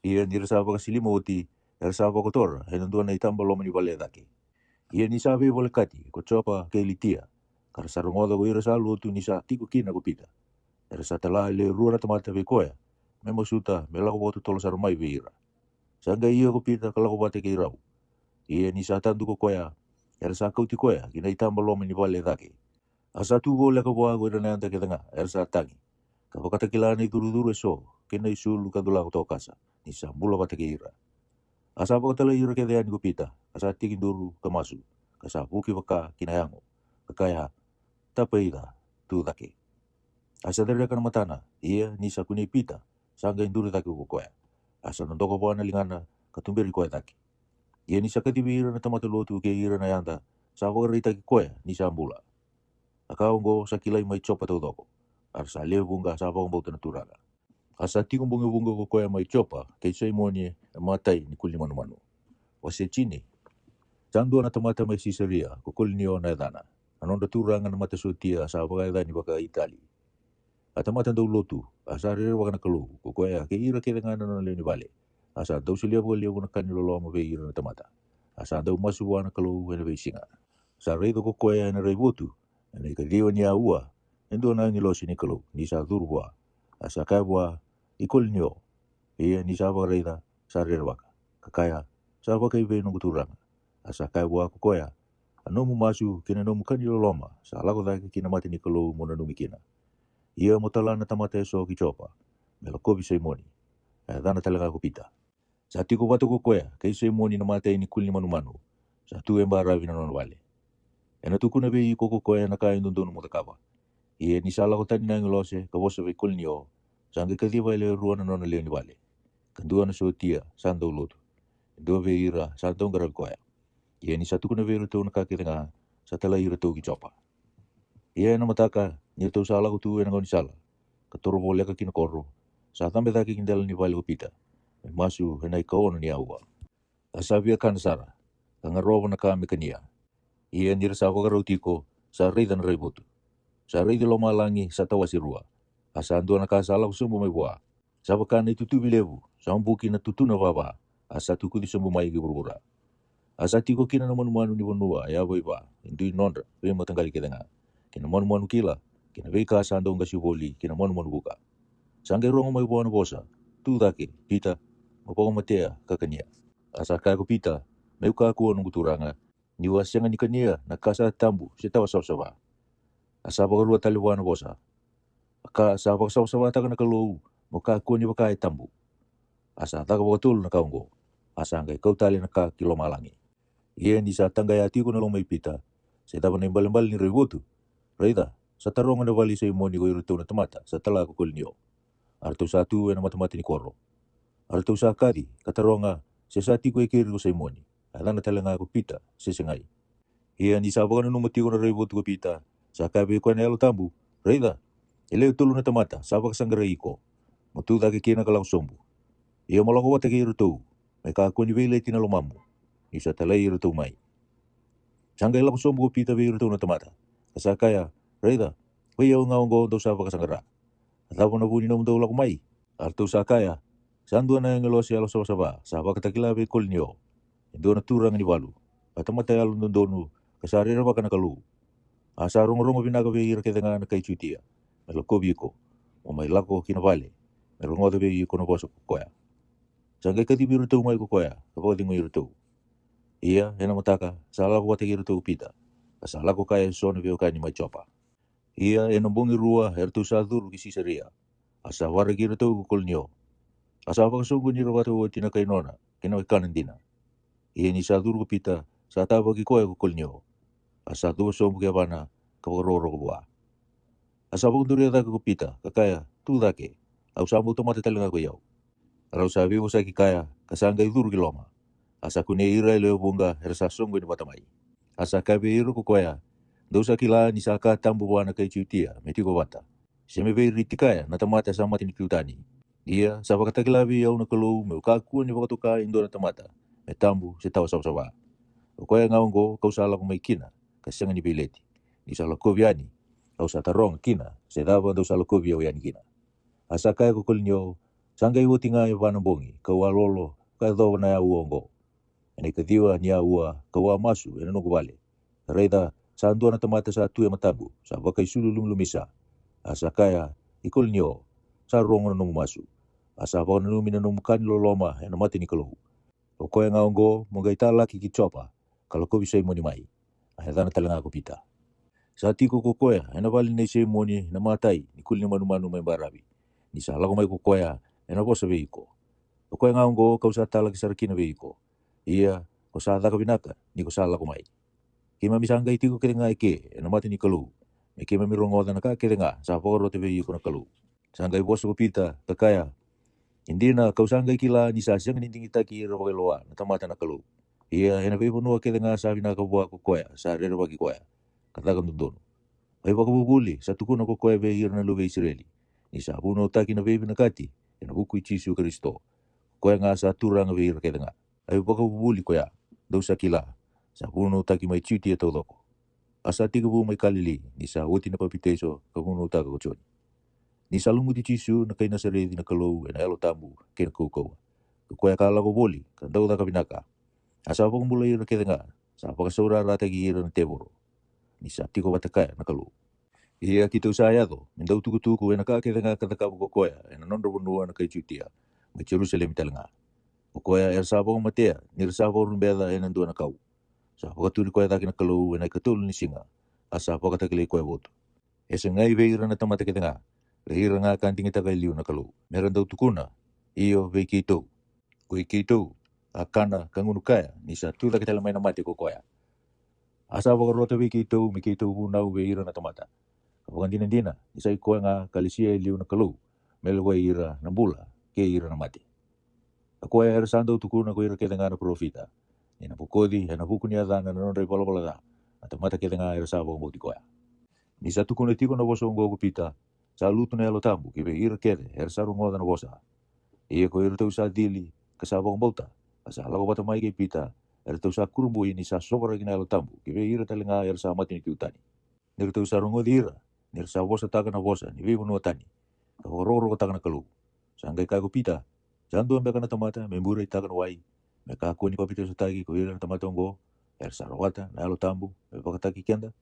Ia nirasa baka silimo uti, ersa apa kotor, henandua na itamba loma ni bale dake. Ia ni sabe boleh kati, ko chopa ke litia. Kar sarungoda ko ira sa lutu ni sa tiko kina ko pita. Ersa tala le rua na tamata be koya. Memo suta, melako botu tolo sarumai be ira. Sangga ia ko pita kalako bate ke irau. Ia ni sa tandu ko koya, ersa kauti koya, kina itamba loma ni bale dake. Asa tu boleh ko boa ko ira na anta ke tanga, ersa tangi. Kapakata kilana ituru-turu eso, kina isulu kadula ko tokasa. Ni sa mula bate ke ira. Asa apa kata ira ke dean ko pita, asa tikin duru kamasu, kasa buki baka kinayango, kakaya, tapaida, tu dake. Asa dari akan matana, ia nisa kuni pita, sangga induru dake ko koya. Asa nondoko bawa na lingana, katumberi koya dake. Ia nisa katibi ira na tamata lotu ke ira na yanda, sa wakar ita ki koya, nisa ambula. Akaongo sa kilai mai chopa tau doko. arsa le bunga sa bong bautan turaga asa ti bunga bunga ko koya mai chopa ke sei moni matai ni kulni manu wase chini chandu na tamata mai sisaria ko kulni ona dana anonda turanga na mata sotia sa baga dani baka Itali atamata do lotu asa re wakana kalu ko koya ke ira ke ngana no le ni vale asa do sulia bo le bona kan lo mo be ira na tamata asa do masu wana kalu ene be singa sa re do ko koya na re botu ene ke dio ni aua endo na ni lo sini kalu ni sa durwa asa ka bua ikulnio e ni sa ba reida sa re waka kakaya sa ba kai be no turanga asa ka bua ko koya anomu masu kina no mukani lo loma sa lago da kina mati ni kalu mo na numikina ia motala na tamata so ki chopa melo ko bi moni dana talaga ko pita sa ti ko bato ko koya kay moni na mata ini kulni manu sa tu embara vina non vale ena tu kuna be ko koya na kay ndon mo takaba ia ni sala ko tani nang lose ka boso be kulni o sanga ka diba le ruana non le ni vale kandua na so tia sando luto do be ira sa dong garal koya ia ni satu kuna be ruto na ka kitanga sa tala ira to ki chopa ia na mataka ni to sala ko tu ena ko ni sala katoro boleh ka kina koro sa tambe daki kindal ni vale pita masu henai ka ono ni awa asabia kan sara kanga robo na kami kania ia ni rasa ko tiko sa rida na ributu sa rida lo malangi sa tawasi rua asa andu na kasala ko sumbu mai bua sa bakan itu tu bilevu sa umbuki na tutu na baba asa tuku di sumbu mai giburura asa tiko kina na manu ni bonua ya boiba indu nondra be matanggali kedenga kina manu kila kina veka sa ando ngasi boli kina manu buka sangge rongo mai buana bosa tu dake pita mapo matea kakania asa ka ko pita meu ka ko nungu turanga ni wasenga ni kania na kasa tambu sitawa sawa asa ba rua tali buana bosa ka sa ba sawa ta kana kalau mo ka ko ni ba tambu asa ta ko tul na kaungo asa ngai kau tali na ka kilo malangi ie ni sa tanga ya ti ko na lo mai pita sita ba nembal ni rebutu reida sa taronga na vali sa moni ko iruto na tamata sa tala ko kulnio arto satu na mata ni koro arto sa kadi kataronga sa sati ko ikir ko sa moni ala na talanga ko pita sesengai ia ni sa ba no mati ko na rebutu ko pita sa kabe ko na elo tambu reida ele tulu na tamata sa ba sangra iko motu da ke kina kala sombu ia molo ko ta ke iruto me ka ko ni vele tina lo mamu ni sa tala iruto mai sangga ela ko sombu ko pita be iruto na tamata sa kaya reida Wei au ngau do sa ba kasangara atau na buni nom do la mai arto sa kaya sandu na ngelo si alo sa ba katakila be kulnio do na turang ni walu atamata alu ndonu kasari ra ba kana kalu asa rong binaga be ira ke dengan na kai chutia melo ko biko o mai lako kina vale melo ngodo be ko no boso koya sangga ka tibiru to mai ko koya ka bo dingo iru to ia ena mataka sala ko te iru to pita asala ko kaya so no be ka ni mai chopa ia ena bongi rua hertu sadur kisi seria asa wara gira to kulnio asa apa sungu ni robato tina kai nona kina kanan dina ia ni sadur ko pita sa ta bagi ko kulnio asa tu so buke bana ka roro ko bua asa bung duria da ko pita kakaya tu dake au sabu to mate talenga ko yau rau sabi bo sa ki kaya kasanga idur kiloma asa kune ira leo bunga hersa sungu ni batamai asa kabe iru ko koya dosa kila ni saka tambu wana kai chutia metiko bata seme be ritikaya na tamata sama tini kiutani ia saba kata kila bi au na kalo me ka ku ni wakatuka indo na tamata me tambu se tawa sawa ko koya ngaungo kau sala ko mai kina kasanga ni bileti ni sala ko biani au sa tarong kina se dava do sala ko biau yani kina asa kaya ko kulnyo sanga iwo tinga i wana bongi ka walolo ka do na ya uongo ene ka diwa ni ua ka wa masu ene no vale reida sandu na tamata sa tu matabu sa bakai sulu lumisa asa kaya ikulnyo sa rongo no masu asa ba no mina no mukani loloma ena mati ni kalu o ko nga ngo mo gaita la ki chopa kala ko bisai moni mai ai dana talanga ko pita sa ti ko ena vali nei sei moni na matai ni kulni manu mai barabi ni sa la ko mai ko ena bo sabe iko o ko nga ngo ka usa tala ki sarkina be iko ia ko sa da ka binaka ni ko sa la ko mai kima misanga itiku kerenga ike ena mati ni kalu me kima mirongo da naka kerenga sa poro te be iko na kalu sanga i boso ko pita kakaya indina kau sanga kila ni sa siang ni tingita ki ro loa na tamata na kalu ia ena be bonua kerenga sa bina ka bua ko koya sa rero bagi koya kata kan dono Ai wakabubuli sa tukuna ko koe ve ira na luve Israeli. Ni sa puno taki na vevi na kati e na buku i Jisu Kristo. Koe nga sa turanga ve ira keda nga. Ai wakabubuli koe a. Dau sa kila. Sa puno taki mai chuti e tau doko. Asa tiga bu mai kalili ni sa oti na papiteso ka puno taka ko choni. Ni sa lungu di Jisu na kay nasaredi na kalou e na elo tambu kena koukoua. Koe ka lago boli ka dau da kabinaka. Asa wakamula ira keda nga. Sa pakasaura rata ki ira na teboro. Ni sa tiko watakaya na kalou. Ia ki tau sayado, mendau tuku-tuku e na kakeda nga katakabu ko koea, e na nondo bunua na kay chutia, mai Jerusalem talanga. O koea e sabong matea, ni sabong rumbeda e nandua na kau. Sa wakatuli koea taki na kalau e na ikatulu ni singa, asa wakatakili koea voto. E sa ngai veira na tamata keda nga, veira nga kantingi takai liu na kalau. Meran dau tukuna, iyo vei kitou. Koe kitou, akana kangunu kaya, ni sa tuta kita lamay na mati ko koea. Asa wakarota vei kitou, mi kitou hunau veira na tamata. Kapakan dina-dina, isai koe nga kalisia liu na kalau, melwa ira na bula, ke ira na mati. A koe era sandau tukuna ko ira keda nga na profita. Ni na bukodi, na buku ni adana na nonre pala da, at mata keda nga era sabong bauti koe. Ni sa tukuna tiko na bosa ungo kupita, sa lutu na elo tambu, kibe ira kede, era sarungoda na bosa. Ia ko ira tau sa dili, kasabong bauta, asa lago bata mai kay pita, era tau sa kurumbu ini sa sobra kina elo tambu, kibe ira talinga era sa mati ni kiutani. Nira tau sa rungodi ira, nira sa bosa taka na bosa, ni vivo no tani. Kawaroro taka na kalu. Sanggai kako pita. Jandu ambe kana tamata, membura taka na wai. Me kako ni papito sa tagi, ko ira na tamata ongo. Er sa rawata, na alo tambu, me pakataki kenda.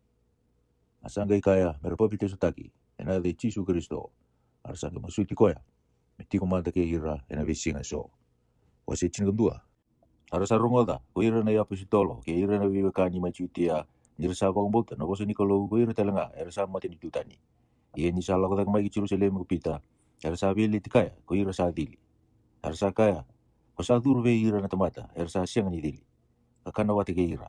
Asanggai kaya, mera papito sa tagi. Ena de Jisu Kristo. Arsanggai masuiti koya. Me tiko manta ke ira, ena visinga so. Wasi chinigam dua. Arasa rungolda, ko ira na yapu si tolo, ke ira na vive kani machutia. Nira sa bakang bauta, na bosa ni kalau ko ira talanga, era sa mati ni tutani. Ia ni sa lako tak mai ki Jerusalem ko pita, era sa bili tikaya, ko ira sa dili. Era sa kaya, ko sa duru ve ira na tamata, era sa siang ni dili. Kakana wati ke ira.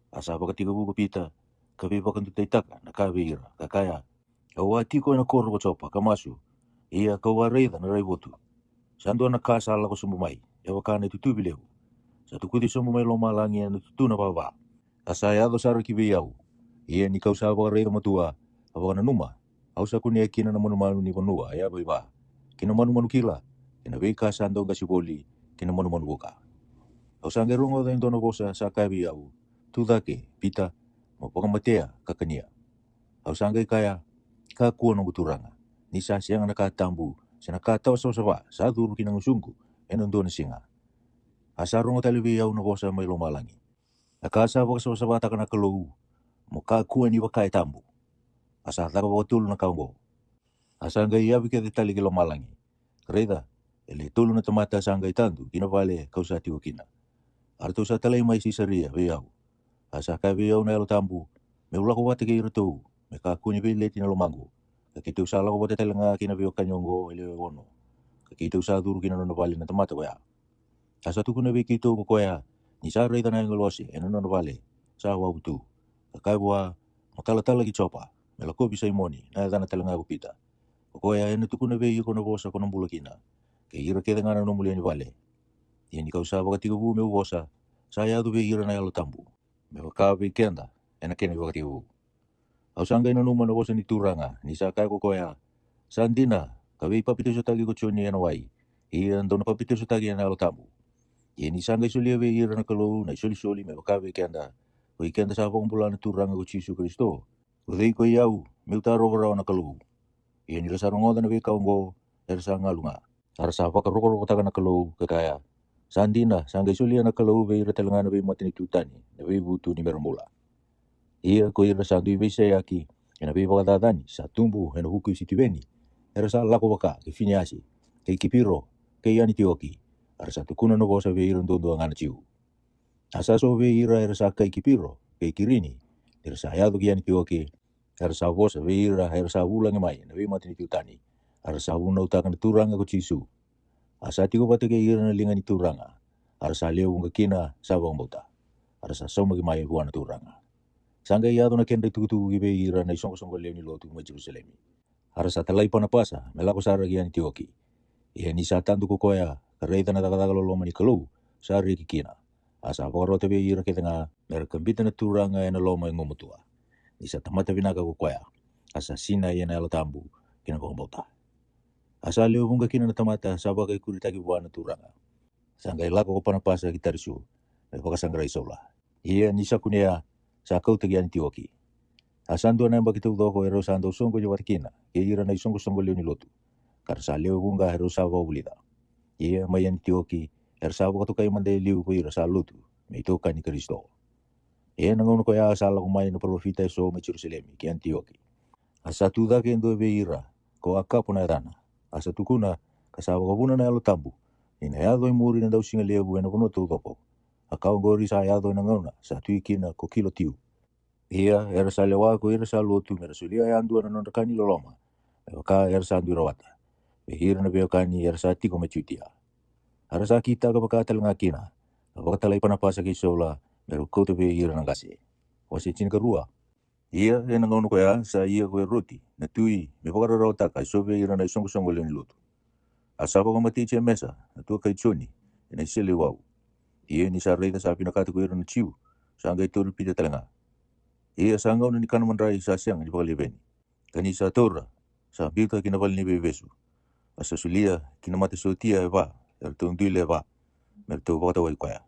Asa baka tiga buku pita, kabe bakang tutaitaka, na kabe ira, kakaya. Kawati ko na koro ko chopa, kamasu. Ia kawareida na raibotu. Sando na kasa lako sumumai, ewa kana tutubi lehu. Sa tukuti sumumai loma langi na tutu na baba. Asaya do saro ki biyau. Ia ni kau sa baka matua, abaka na numa. Au sa kunia kina na manu ni panua, ya ba. Kina manu kila. Kina beka sando gasi boli, kina manu boka. Au sa ngerungo da indono bosa sa kai biyau. Tudake, pita, mapaka matea, kakania. Au sa ngai kaya, kakua nungu turanga. Ni sa siang na katambu, sa nakatawa sa sawa, sa duru kina ngusungu, enando na singa. Asa rungo tali biyau na bosa may lumalangi. Nakasa baka sa sabata ka na kalou, mukakua ni wakai tambu. Asa taka baka na kaungo. Asa ngai yabi ka ditali kilo malangi. Kareda, ele tulu na tamata sa ngai tandu, kinavale kau sa tiwa kina. Arto sa talay may sisaria, biyau. Asa ka biyau na elo tambu, me ulako wate ka iratou, me kakua ni bileti na lumango. Kakitu sa lako wate talanga kinabiyo kanyongo, ele wono. Kakitu sa duru kina nonavali na tamata koya. Asa tuku na bikitu ko koya, ni sa rei tanay ngalosi, eno no vale, sa wabutu. Kakai bua, matala-tala ki chopa, melako bisa imoni, na dana talanga kupita. Kokoya eno tuku na bei ko na bosa ko ng bulakina. Kay ira keda nga na nomuli ni vale. Yan ikaw sa wakatigo bu me bosa, sa yadu bei ira na yalo tambu. Me wakabi kenda, ena kena wakatigo. Au sanggay na numan na bosa ni turanga, ni sa kaya kokoya. Sandina, kabi papito sa tagi ko choni yanawai. Iyan doon na papito sa tagi na yalo tambu. Ini sanggai sulia be ira na kalau na soli me bakabe kenda. Ko ikenda sa pong bulan na turanga ko Jisu Kristo. Ko dei ko yau, me utaro raw na kalau. Iyan nila sa rongoda na be kaungo, era sa ngalunga. Ara sa pakaroko taga na kalau kakaya. Sandina, sanggai sulia na kalau be ira talanga na be matini tutani, na be butu ni meramula. Ia ko ira sa dui be sayaki, na be bakadadani, sa tumbu, na huku situbeni. Era sa lako baka, ke finiasi, ke kipiro, ke yani tioki. Ara sa tukuna no bosa be ira ndondo ngana ciu. Asa so be ira era sa kai kipiro, kai kirini. Era sa yado kiani tioki. Era sa bosa be ira era sa ulang mai, na be matini tutani. Ara sa una utakan turanga ko Jisu. Asa tiko pate ke ira na lingani turanga. Ara sa leo unga kina sa bang bota. Ara sa soma ki mai buana turanga. Sangga yado na kenda tukutuku ki be ira na isong-song leo ni lotu ma Jerusalem. Ara sa talay panapasa, melako sa kiani tioki. Ia ni sa tandu ko koya, kareita na takataga loloma ni kalau, sa ri kikina. Asa pakarote be ira kita nga, merakambita na turanga na loma yung umutua. Ni sa tamata binaga ko koya. asa sina ia na alo tambu kina bauta. Asa leo bunga kina na tamata saba kai kuritaki buana turanga. Sanggai lako ko panapasa kitarisu me pakasanggra isola. Ia nisa kunia sa kau tagi antioki. Asando na mbaki tu doko ero sando songo jo watkina ke ira na isongo songo leo ni lotu. Kar sa leo bunga ero saba bulida. Ia mai antioki er saba ko kai mande liu ko ira sa lutu me toka ni Kristo. Ia nangono ko ya sala ko mai no profita so me Jerusalem ki antioki. Asa tu da ke ndo be ira ko akapuna rana. Asa tukuna kasaba ko buna na alo tambu. Ina yado muri na daw singa lebu ena kono tu dopo. Akau gori sa yado na ngona sa tuikina ko kilo tiu. Ia era sa lewa ko era sa lotu mera sulia ya andu na nondakani loloma. Ka era sa andu rawata. Behir na beokani era sa tiko machutia. Ara sa kita ka bakatal ngakina. Bakatal panapasa ki sola mero ko te behir na gase. Wasi chin karua. Ia ena ngono ko ya sa ia ko roti. Na tui me bakara rawata ka so behir na isongo songo le ni lotu. Asapa ko mati che mesa, atua kai choni, ina isele wau. Ia ni sa reida sa pinakata ko ira na chiu, sa ngai toru pita talanga. Ia sa ngau ni kana mandrai sa siang di pakali beni. Kani sa tora, sa bita kina bali ni bebesu. Asa sulia kina mate sotia eva, er tong duile eva, mer tau bata wai kwaya.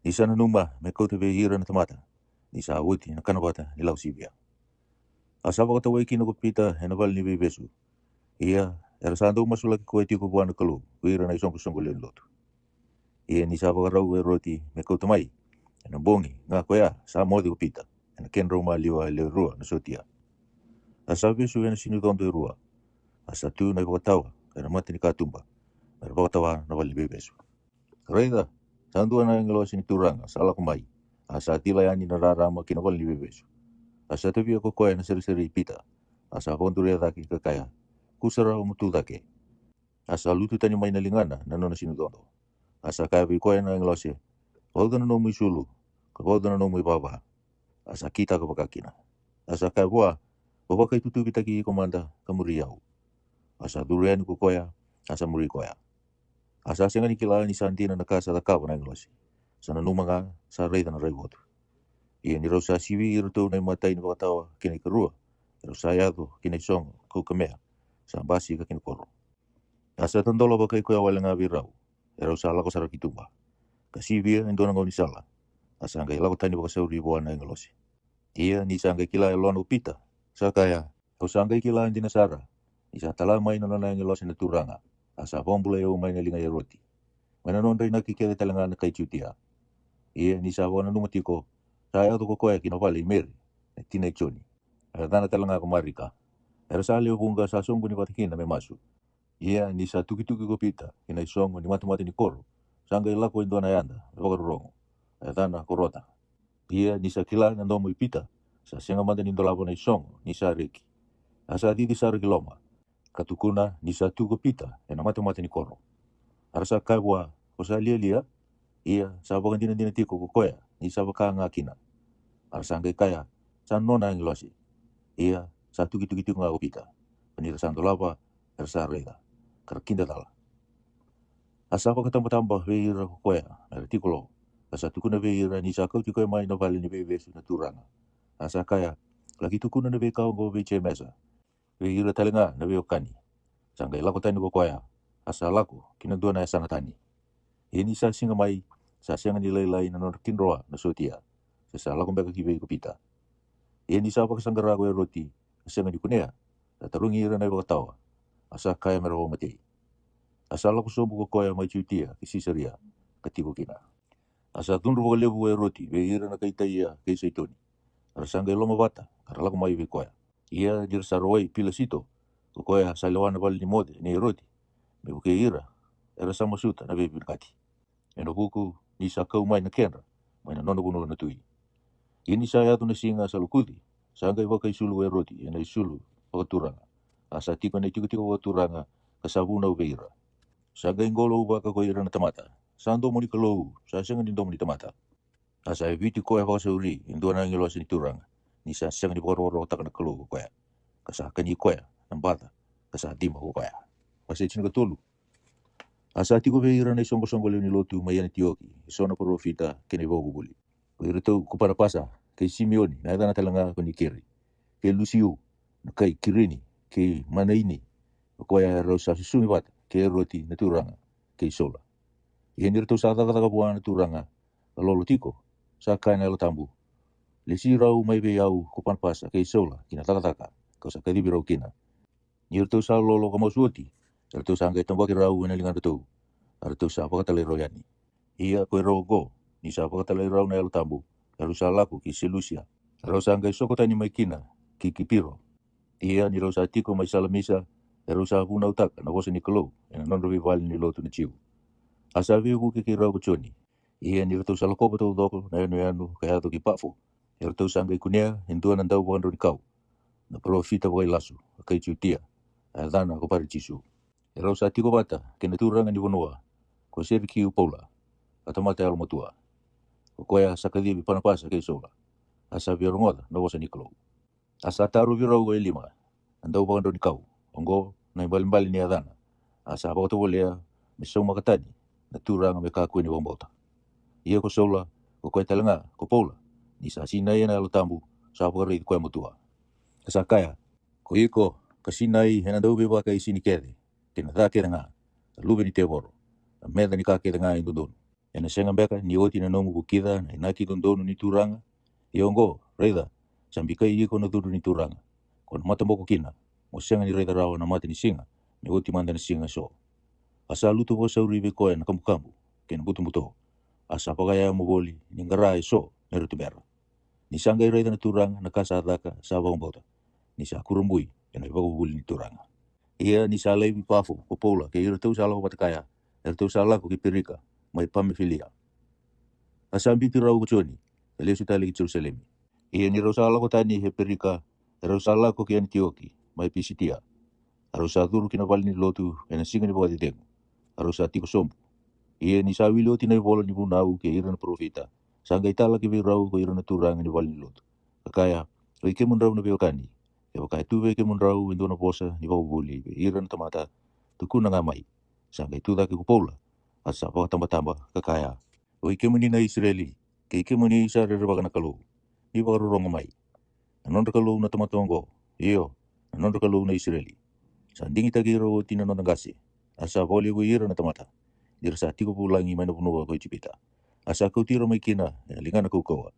Ni sa nanuma me kau te be ira na tamata, ni sa awuti na kana bata ni lau sibia. Asapa kata wai kina ko pita ena bali ni bebesu. Ia era sando masula ki koe tiko buana kalu, kuira na isongo songo le lotu. Ia ni sa bagarau e roti me kau tamai, ena bongi, ngā koea, sa modi ko pita, ena ken roma liwa le rua na sotia. Asa besu ena sinu tondo e rua, asa tu na wakatawa, ena mati ni katumba, ena wakatawa na wali bebesu. Reida, sando na ngelo sini turanga, sala kumai, asa tila yani na rarama kina wali bebesu. Asa tevia ko koe na seri-seri pita, asa pondure daki kakaya, kusara o mutu dake. Asa lutu tani mai na lingana na nona sinu tondo. Asa kaya koe na ngelose, wauda na nomu isulu, ka wauda na nomu ibaba. Asa kita ka pakakina. Asa kaya bua, wabaka itutu bitaki komanda ka muri yau. Asa duriani ko koya, asa muri koya. Asa senga ni kila ni santina na kasa da kaba na ngelose. Sana numanga sa reida na reiwotu. Ia ni rausa siwi irutu na matai ni wakatawa kina ikarua. Rausa yado kina isongo, kukamea. Sa basi ka kina koro. Asa tandolo baka ikoya wale nga virau. Era usala ko saraki tumba. Kasi via endona ngau ni sala. Asa ngai lako tani baka sauri buana ngalosi. Ia ni sa ngai kila elona upita. Sa kaya, usa ngai kila ndina sara. Ni sa tala mai na ngalosi na turanga. Asa bombula yo mai na linga ya roti. Mana non rai na kikele talanga na kai chutia. Ia ni sa wana numatiko. Sa ya ko koe kina vale meri. Tina choni. Era dana talanga ko marika. Era sa leo bunga sa songo ni watakina me masu. Ia ni sa tuki-tuki ko pita, kina isongo ni matu-matu ni koro. Sangga ilako indona yanda, wakarurongo. Ayatana korota. Ia ni sa kila na ndomo ipita, sa senga manda ni ndolabo na isongo, ni sa reki. Asa didi sa rekiloma. Katukuna ni sa tuko pita, ena matu-matu ni koro. Arasa kaibwa, ko sa lia-lia, ia sa bagan dina-dina tiko ko koya, ni sa baka ngakina. Arasa ngai kaya, sa nona ngilosi. Ia sa tuki-tuki tiko nga ko pita. Panira sa ndolaba, arasa rega. Karakinda tala. Asa pa katamba-tamba veira ko koea, na retikulo. Asa tukuna veira ni sa kau tikoe mai na vale ni bebesu na turanga. Asa kaya, lagi tukuna na vekau ngo veche mesa. Veira talenga na veokani. Sangga ilako tani ko koea, asa lako kina dua na esanga tani. Ini sa singa mai, sa singa nilai-lai na kinroa na sotia. Sa lako mbeka ki vei kupita. Ini sa pa kasanggara ko e roti, singa di kunea, na tarungi ira na wakatawa. Asa kaya merawa mati. Asa lako sobu ko koya mai chutia ki sisaria katiko kina. Asa tunru ko lebu e roti ve ira na kaita ia kei saitoni. Asa ngai loma bata kara lako mai ve koya. Ia dir saroi pila sito ko koya sa lewana bali ni mode ni roti. Me ko ira era sama suta na ve kati. Eno buku ni sa kau mai na kenra mai na nono kuno na tui. Ini sa ya tu na singa sa lukudi. Sa ngai wakai sulu e roti ena isulu pakaturanga. Asa tiko na tiko pakaturanga kasabuna ve ira. Sa gaingolo baka ko ira na tamata. Sa ando mo ni kalou, sa senga ni ndomo ni tamata. Asa eviti ko e wakasauri, indo na ngilo sa ni turanga. Ni sa senga ni bororo taka na kalou ko ya. Kasa kani ko ya, nambata. Kasa dima ko ya. Wasa itin ka tolu. Asa tiko ve ira na isongo-songo leo ni lotu mayani tioki. Isona profita kene vogu buli. Ko ira tau ko para pasa, kay Simeoni, na ita na talanga ko ni Keri. Kay Lucio, na kai kirini ke mana ini ko ya ro sa susumi wat ke roti na turanga ke sola ye nir to sa ta buana na turanga lolo tiko sa kai na lo tambu le si rau mai be au ko pan pasa ke sola kina taka ko sa kadi biro kina nir to sa lolo ko mosuoti el to sa ngai tambo ki rau na linga to ar to sa pa tale royani ia ko ro go ni sa pa tale rau na lo tambu lalu sa laku ki selusia ro sa ngai soko tani mai kina ki piro ia ni ro sa tiko mai salamisa ro sa puna utak na vosa ni kolo na non ro vivali ni lo tu ni chiu asa viu ki rau ko choni ia ni to sa lo ko to do na no anu ka to ki pafu el to sa ngai kunia hindu na ndau bon ro kau na profita voi lasu kai chutia dana ko pare chisu ro sa tiko bata ke na turanga ni bonua ko se ki upola atamata al motua ko ya sakadi bi pana pasa ke sola asa vi rongoda no vosa ni kolo asa taru viro go lima andau bon ro kau ongo na bali ni adana asa ba to volea me so makatani na turanga me ka ku ni bombota ia ko sola ko talanga ko pola ni sa sinai na lo tambu sa po ri ko motua asa kaya ko iko kasinai hena do be ba kai sini kede kena da kede nga lube ni te boro me da ni ka kede nga indon ena senga beka ni oti na nomu kukida na ki dondonu ni turanga iongo reda sambika iko na duru ni turanga kon mata moko kina mo senga ni reda rawa na mata ni singa ni oti manda ni singa so asa luto bo sa uribe ko na kambu ken butu buto asa pagaya mo boli ni ngara so na rutubera ni sanga reda na turanga na kasa daka sa bombota ni sa kurumbui ena bago buli ni turanga ia ni sa lebi pafu ko pola ke iro tau sala ko patakaya tau sala ko ki perika mai pamifilia asa biti rau ko choni le su tali ki Jerusalem ia ni rosala ko tani he perika rosala ko ki Antioki mai pisitia arosa duru kina valni lotu ena singa ni bodi deng arosa tiko sombu ia ni sa wiloti na vola ni bunau ke ira na profita sanga itala ki rau ko ira na turanga ni valni lotu kakaya o ike mun rau na beokani e wakai tuwe ke mun rau indona posa ni bau buli ira na tamata tukuna ngamai sanga itu daki kupola asa pa tamba kakaya o ike mun na Israeli ke ike mun isa rerba kana kalu ni ba rorong mai non kalu na tamata ngo iyo non kalu na Israeli sandingi tagiro tina non ngasi asa boli go ira na tamata dirsa tiko pulangi mai no puno ko cipita asa ko tiro mai kina lingana ko ko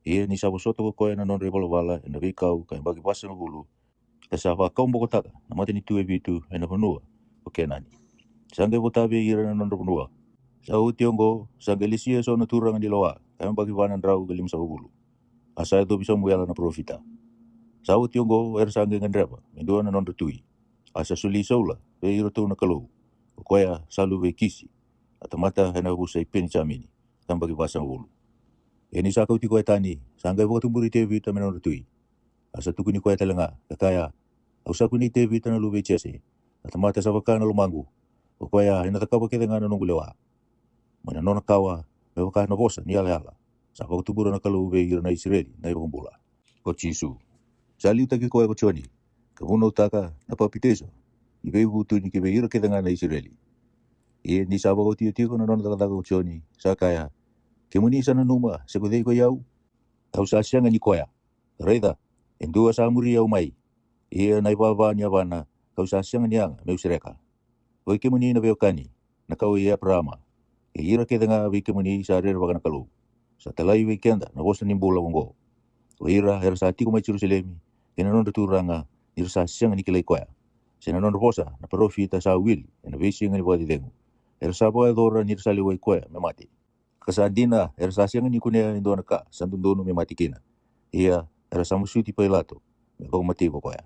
ia ni sabo soto ko na non rebolo bala na vikau ka bagi pasa no bulu asa va ka umbo kota na mate ni tuwe bitu na puno o kenani sange botabe ira na non puno sa utiongo sange lisia so na turang di loa ka bagi vanan rau gelim sa bulu asa itu bisa muyala na profita sa utiongo sange ngandraba mendo na non tui asa suli sola be iro tu na kalu ko ya salu be kisi atamata hena busai peni chamini tambagi pasang ulu eni sa kauti ko etani sanggai bo tumburi te vita menor tui asa tukuni ko etalanga kakaya au sa kuni te vita na lube chese atamata sa bakana lumangu ko ya hena takaba ke ngana nungu lewa mana nona kawa be bakana bosa ni ala sa ko tubura na kalu be ira na Israeli na ibombula ko chisu sali utaki ko choni kabuno taka na papiteso ibe butu ni ke be ira ke ngana Israeli ia ni sabo ko tio ko non daga ko choni sakaya kemuni sana numa sekode ko yau tau sa sianga ni koya reda endua sa muri yau mai ia nai baba ni abana tau sa sianga ni ang me usreka ko kemuni na beokani na kau ia prama ira ke denga bi kemuni sa rer bagana kalu sa talai weekend na bosa ni bola bongo o ira her sa ti ko mai Jerusalem kena non turanga ira sa sianga ni kelai koya sena non bosa na profita sa will na besinga ni bodi dengu Ersabo edora ni sali wai koya me mati. Kasadina ersasiang ni kunia indona ka santundono me mati kina. Ia ersamu suti pailato me ko mati koya.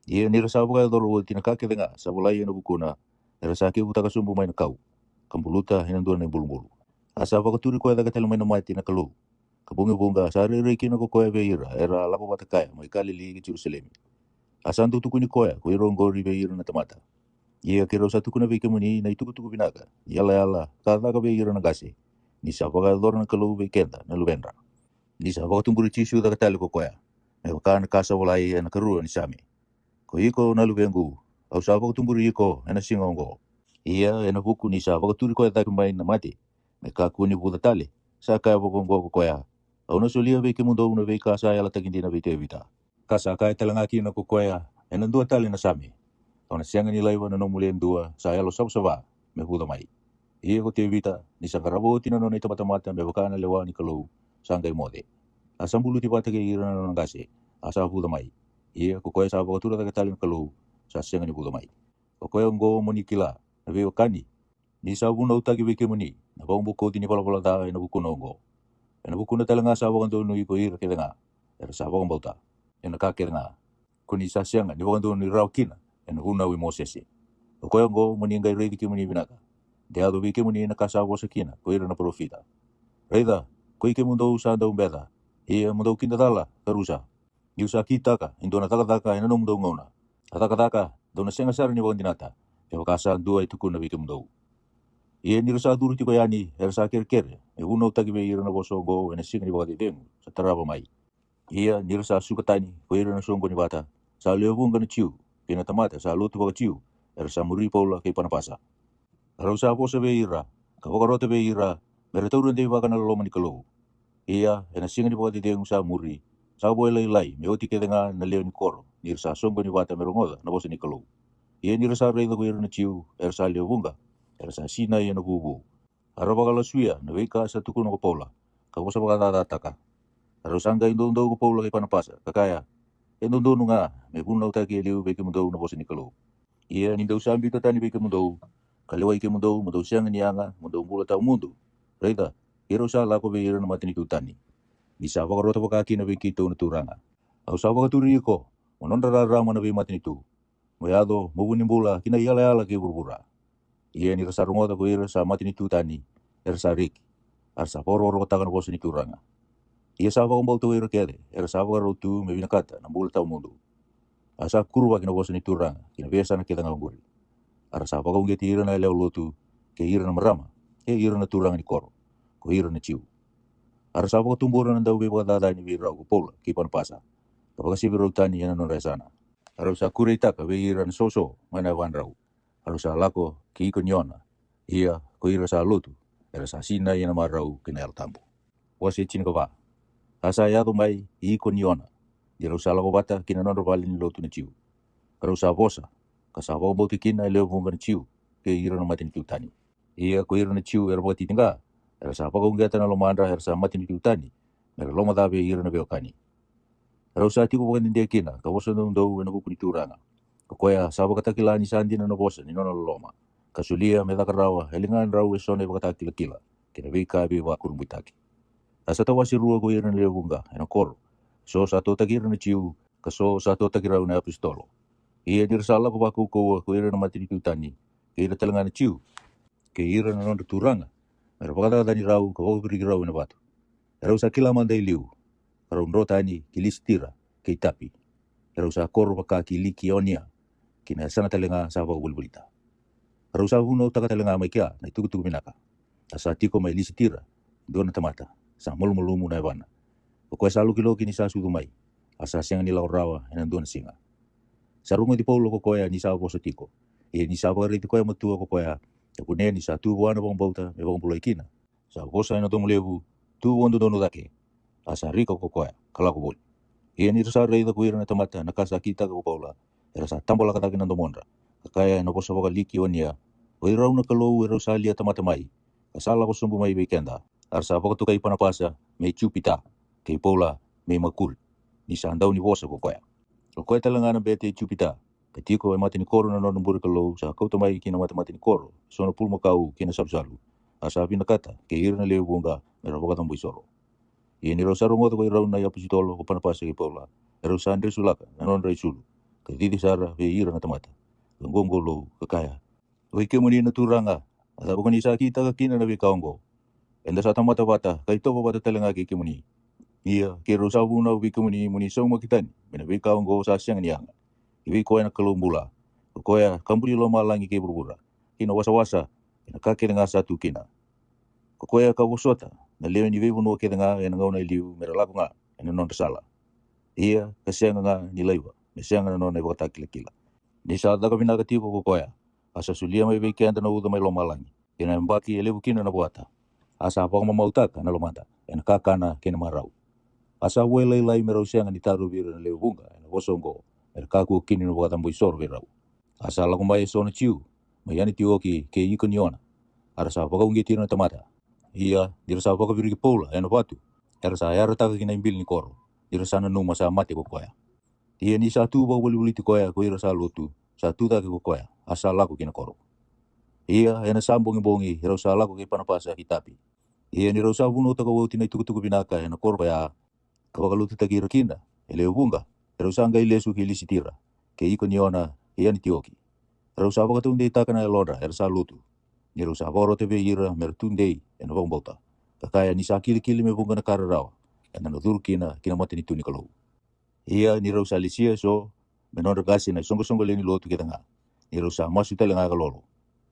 Ia ni ersabo edora tina ka kedenga sabulai na bukuna ersaki butaka sumbu mai na kau. Kambuluta hinandona bulbulu. Asa ko turi koya daga tel mai na mati na kalu. Kabungi bunga sare rekina ko koya beira era lapo batakaya mai kali li Jerusalem. Asantu tukuni koya ko irongori beira na tamata. Ia kira satu kuna be kemuni na itu kutu binaga yala kada ka be ira na gasi ni sa baga dor na kalu be kenda na lubenra ni sa baga tumburu chisu da katali ko koya na ka na kasa walai na karu ni sami ko iko na lubengu au sa baga tumburu iko na singongo ia na buku ni sa baga turi ko da kumbai na mati me ka kuni buda tali sa ka baga ko koya au na solia be kemundo na be kasa yala takindi na be te vita Kasa kai talangaki na kukoya, dua tali na sami. Ona sianga ni laiwa na nomulien dua, saya lo saba me huda mai. Ia ko te vita, ni sakarabo tina no ita mata me wakana lewa ni kalau sangai mode. Asambulu ti pata ke ira na nangase, asa huda mai. Ia kukoya sa bakatura ta tali na kalau sa sianga ni huda mai. Kukoya ngo moni kila, na be wakani. Ni sabu na utaki wike moni, na bang buko tini pala ta na buko ngo. Na buko na talanga sa bakanto no iko ira ke nga. Era sa bakang bauta. Ena kake nga. Kuni sa sianga ni bakanto ni raukina. Ena huna wi mosese. Kukoya ngo moni ngai reidi ki moni binaka. Dia do wike moni na kasa bo sakina, ko ira na profita. Reida, ko ike mundo usa da umbeda. Ia mundo kinda dala, karusa. Ni usa kita ka, indo na taka ena no mundo ngona. Taka do na senga sar ni bon dinata. E wakasa dua itu kuna wike mundo. Ia ni rasa duru ti ko yani, rasa ker. E uno taki be ira na boso go ena singa ni bakati dengu, sa taraba mai. Ia ni rasa sukatani, ko ira na songo ni bata. Sa leobunga na ciu, kina tamata sa lutu baka ciu. Rasa muri paula kay panapasa. Rausa po sa beira, kawakarota beira, meritaurun di baka na loloman ni kalau. Ia, ena singa ni baka titeng sa muri, sa boy laylay, may oti kete nga na leo ni koro, ni rasa songko ni bata merongoda, na bosa ni kalau. Ia ni rasa rei da ko ira na ciu, rasa leo bunga, rasa sina ia na bubu. Araba kala suya, na weka sa tukun ko paula, kabosa baka tatataka. Arusanga indo ko paula kay panapasa, kakaya, indo nga, may bunaw taki leo beki mundo na bosa ni kalau. Ia ni daw sambi tatani beki mundo, kaliwa ike mundo sianga ni anga, mundo mula tau mundo. Reida, iro sa lako be iro na matini tutani. Ni sa wakarota wakaki na beki tu na turanga. Au sa wakaturi iko, monondara rama na be matini tu. Moyado, mubuni mbula, kina yala ke burbura. Ia ni rasa rungota ko iro sa matini tutani, ersa rik. Arsa poro takan bosa ni turanga. Ia sa wakumbau tu iro kere, ersa wakarotu me binakata na mula tau mundo. Asa kurwa kina bosa ni turanga, kina biasa na kita nganguri. Arasa apa kau ngeti ira na leo lotu ke ira na marama ke ira na turang ni koro ko ira na ciu. Arasa apa kau tumbura na dau be baka dada ni bira ko pola ki pan pasa kapag si biro tani yana non resana. Arasa kurita ka be ira na soso mana wan rau. Arasa lako ki ikon yona ia ko ira sa lotu arasa sina yana marau kina el tambo. Wasi chin ko ba asa ya to mai ikon yona dira usala ko bata kina non robali ni lotu na ciu. Arasa bosa kasabau bau tikina leo bungan ciu ke ira na matin tutani. Ia ko ira na ciu era bati tinga. Era sa pagong gata na lomandra era sa matin tutani. Era loma dabe ira na beokani. Era sa tiko bukan dia kina ka bosa no ndo na bukuni turanga. Ko koya sabo kata kilani sandi na bosa ni no loma. Kasulia me karawa elingan raw esone bakata kila. Kina bika be wa kurbutaki. Asa tawasi ruwa ko ira na leo bunga ena koro. So sa to takira na ciu kaso sa to takira na pistolo. Ia dirsala ko baku ko ira na matini tutani. Ke ira talanga na ciu. Ke ira na non turanga. Era pakata tani rau ko beri rau na batu. Era usa kila mandai liu. Karau nrota ni kilistira ke tapi. Era usa koro baka kiliki onia. Kina sana talanga sa ba bulbulita. Era usa huno taka talanga mai kia na tuku minaka. Asa tiko mai listira. Dona tamata. Sa mulu na bana. Ko salu kilo kini sa sudu mai. Asa siang ni rawa ena dona singa. Sarungo di paulo ko koya ni sa boso tiko. E ni sa bagari tiko ya matua ko koya. Ya kune ni sa tu wana bang bauta me bang pulo ikina. Sa bosa ina tomu lebu tu wondo dono dake. Asa riko ko koya kala ko bol. E ni sa rei da kuira na tamata na kasa kita ko paula. Era sa tambola kata kina domondra. Kakaya no bosa baga liki onia. O irau na kalau era sa lia tamata mai. Kasala ko sumbu mai weekenda. Arsa baga tu kai panapasa me chupita. Kay paula me makul. Ni sa andau ni bosa ko koya. Ko koe talanga na bete chupita. Kati ko mati ni koro na non mburi kalau sa kau tamai kina mati ni koro. So na pulmo kau kina sabsalu. Asa api na kata ke ira na leo bunga mera boka tambui soro. Ia ni rosaro ngoto ko irau na yapusitolo ko panapasa ki paula. Ero sa andre sulaka na non rai sulu. Kadidi sara ve ira na tamata. Ngonggo lo kakaya. O ike muni na turanga. Asa bukan isa kita ka kina na be kaongo. Enda sa tamata bata kay topo bata talanga ki ike muni. Ia kero sa buna ubi muni so makitani mena be kaongo sa siang nianga. Iwi koe na kalumbula. Koe kamburi lo malangi ke burbura. Kina wasa kina kake nga satu kina. Koe ka wosota na leo ni vebu no ke nga ena ngau na liu mera laku nga ena non sala. Ia kasianga nga ni leiwa. Mesianga na non e bota kila. Ni sa daga binaga tipo koe. Asa sulia mai be anda na uda mai lo malangi. Kina mbaki elebu kina na buata. Asa apa mautaka na lo mata. Ena kakana kina marau. asa wela ilai merau sianga ni taru vira na leo bunga na wosongo mer kaku kini no wata mboisor virau asa lagu mai sona chiu mai ani tioki ke iko niona ara sa baka ungi tiro na tamata ia dira sa baka viriki pola eno batu era sa era taka kina imbil ni koro dira sana numa sa mati ko koya ia ni sa tu ba boli ti koya ko ira sa lotu sa tu ta ko koya asa lagu kina koro ia ena sambongi bongi rau sa lagu ke panapasa hitapi ia ni rau sa buno taka woti na tuku binaka ena koro ya kabagalutu takira kinda ele bunga rau sa ngai lesu ki lisitira ke iko niona ia ni tioki rau sa baka tunde takana elora era sa lutu ni rau sa boro te ira mer tunde ena bombota kakaya ni sa kili me bunga na kararawa ena no durkina kina mati ni tuni kalau ia ni rau sa lisia so menor gasi na songo leni lotu kita nga ni rau sa masu tele nga kalolo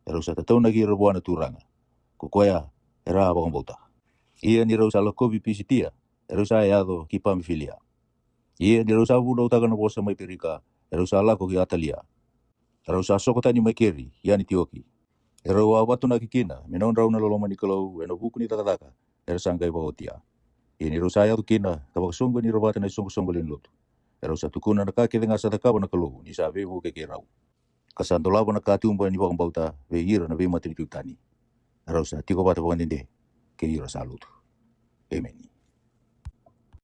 rau sa tatau nagi rabuana turanga kukoya era bombota ia ni rau sa lakobi pisitia rau sa yado ki pamifilia ia ni rau sa buno takana bosa mai perika rau sa lako ki atalia rau sa sokota ni mai keri ia ni tioki rau awatu na kikina menon rau na loloma ni kalau eno buku ni takataka era sanggai baotia ini rau sa yado kina kabak songo ni robata na songo len lotu rau sa tukuna na kake denga sa takaba na kalau ni sa bebu ke rau kasanto labo na katumba ni bakang bauta ve ira na ve mati ni tutani rau sa tiko bata bangandende ke ira sa lutu amen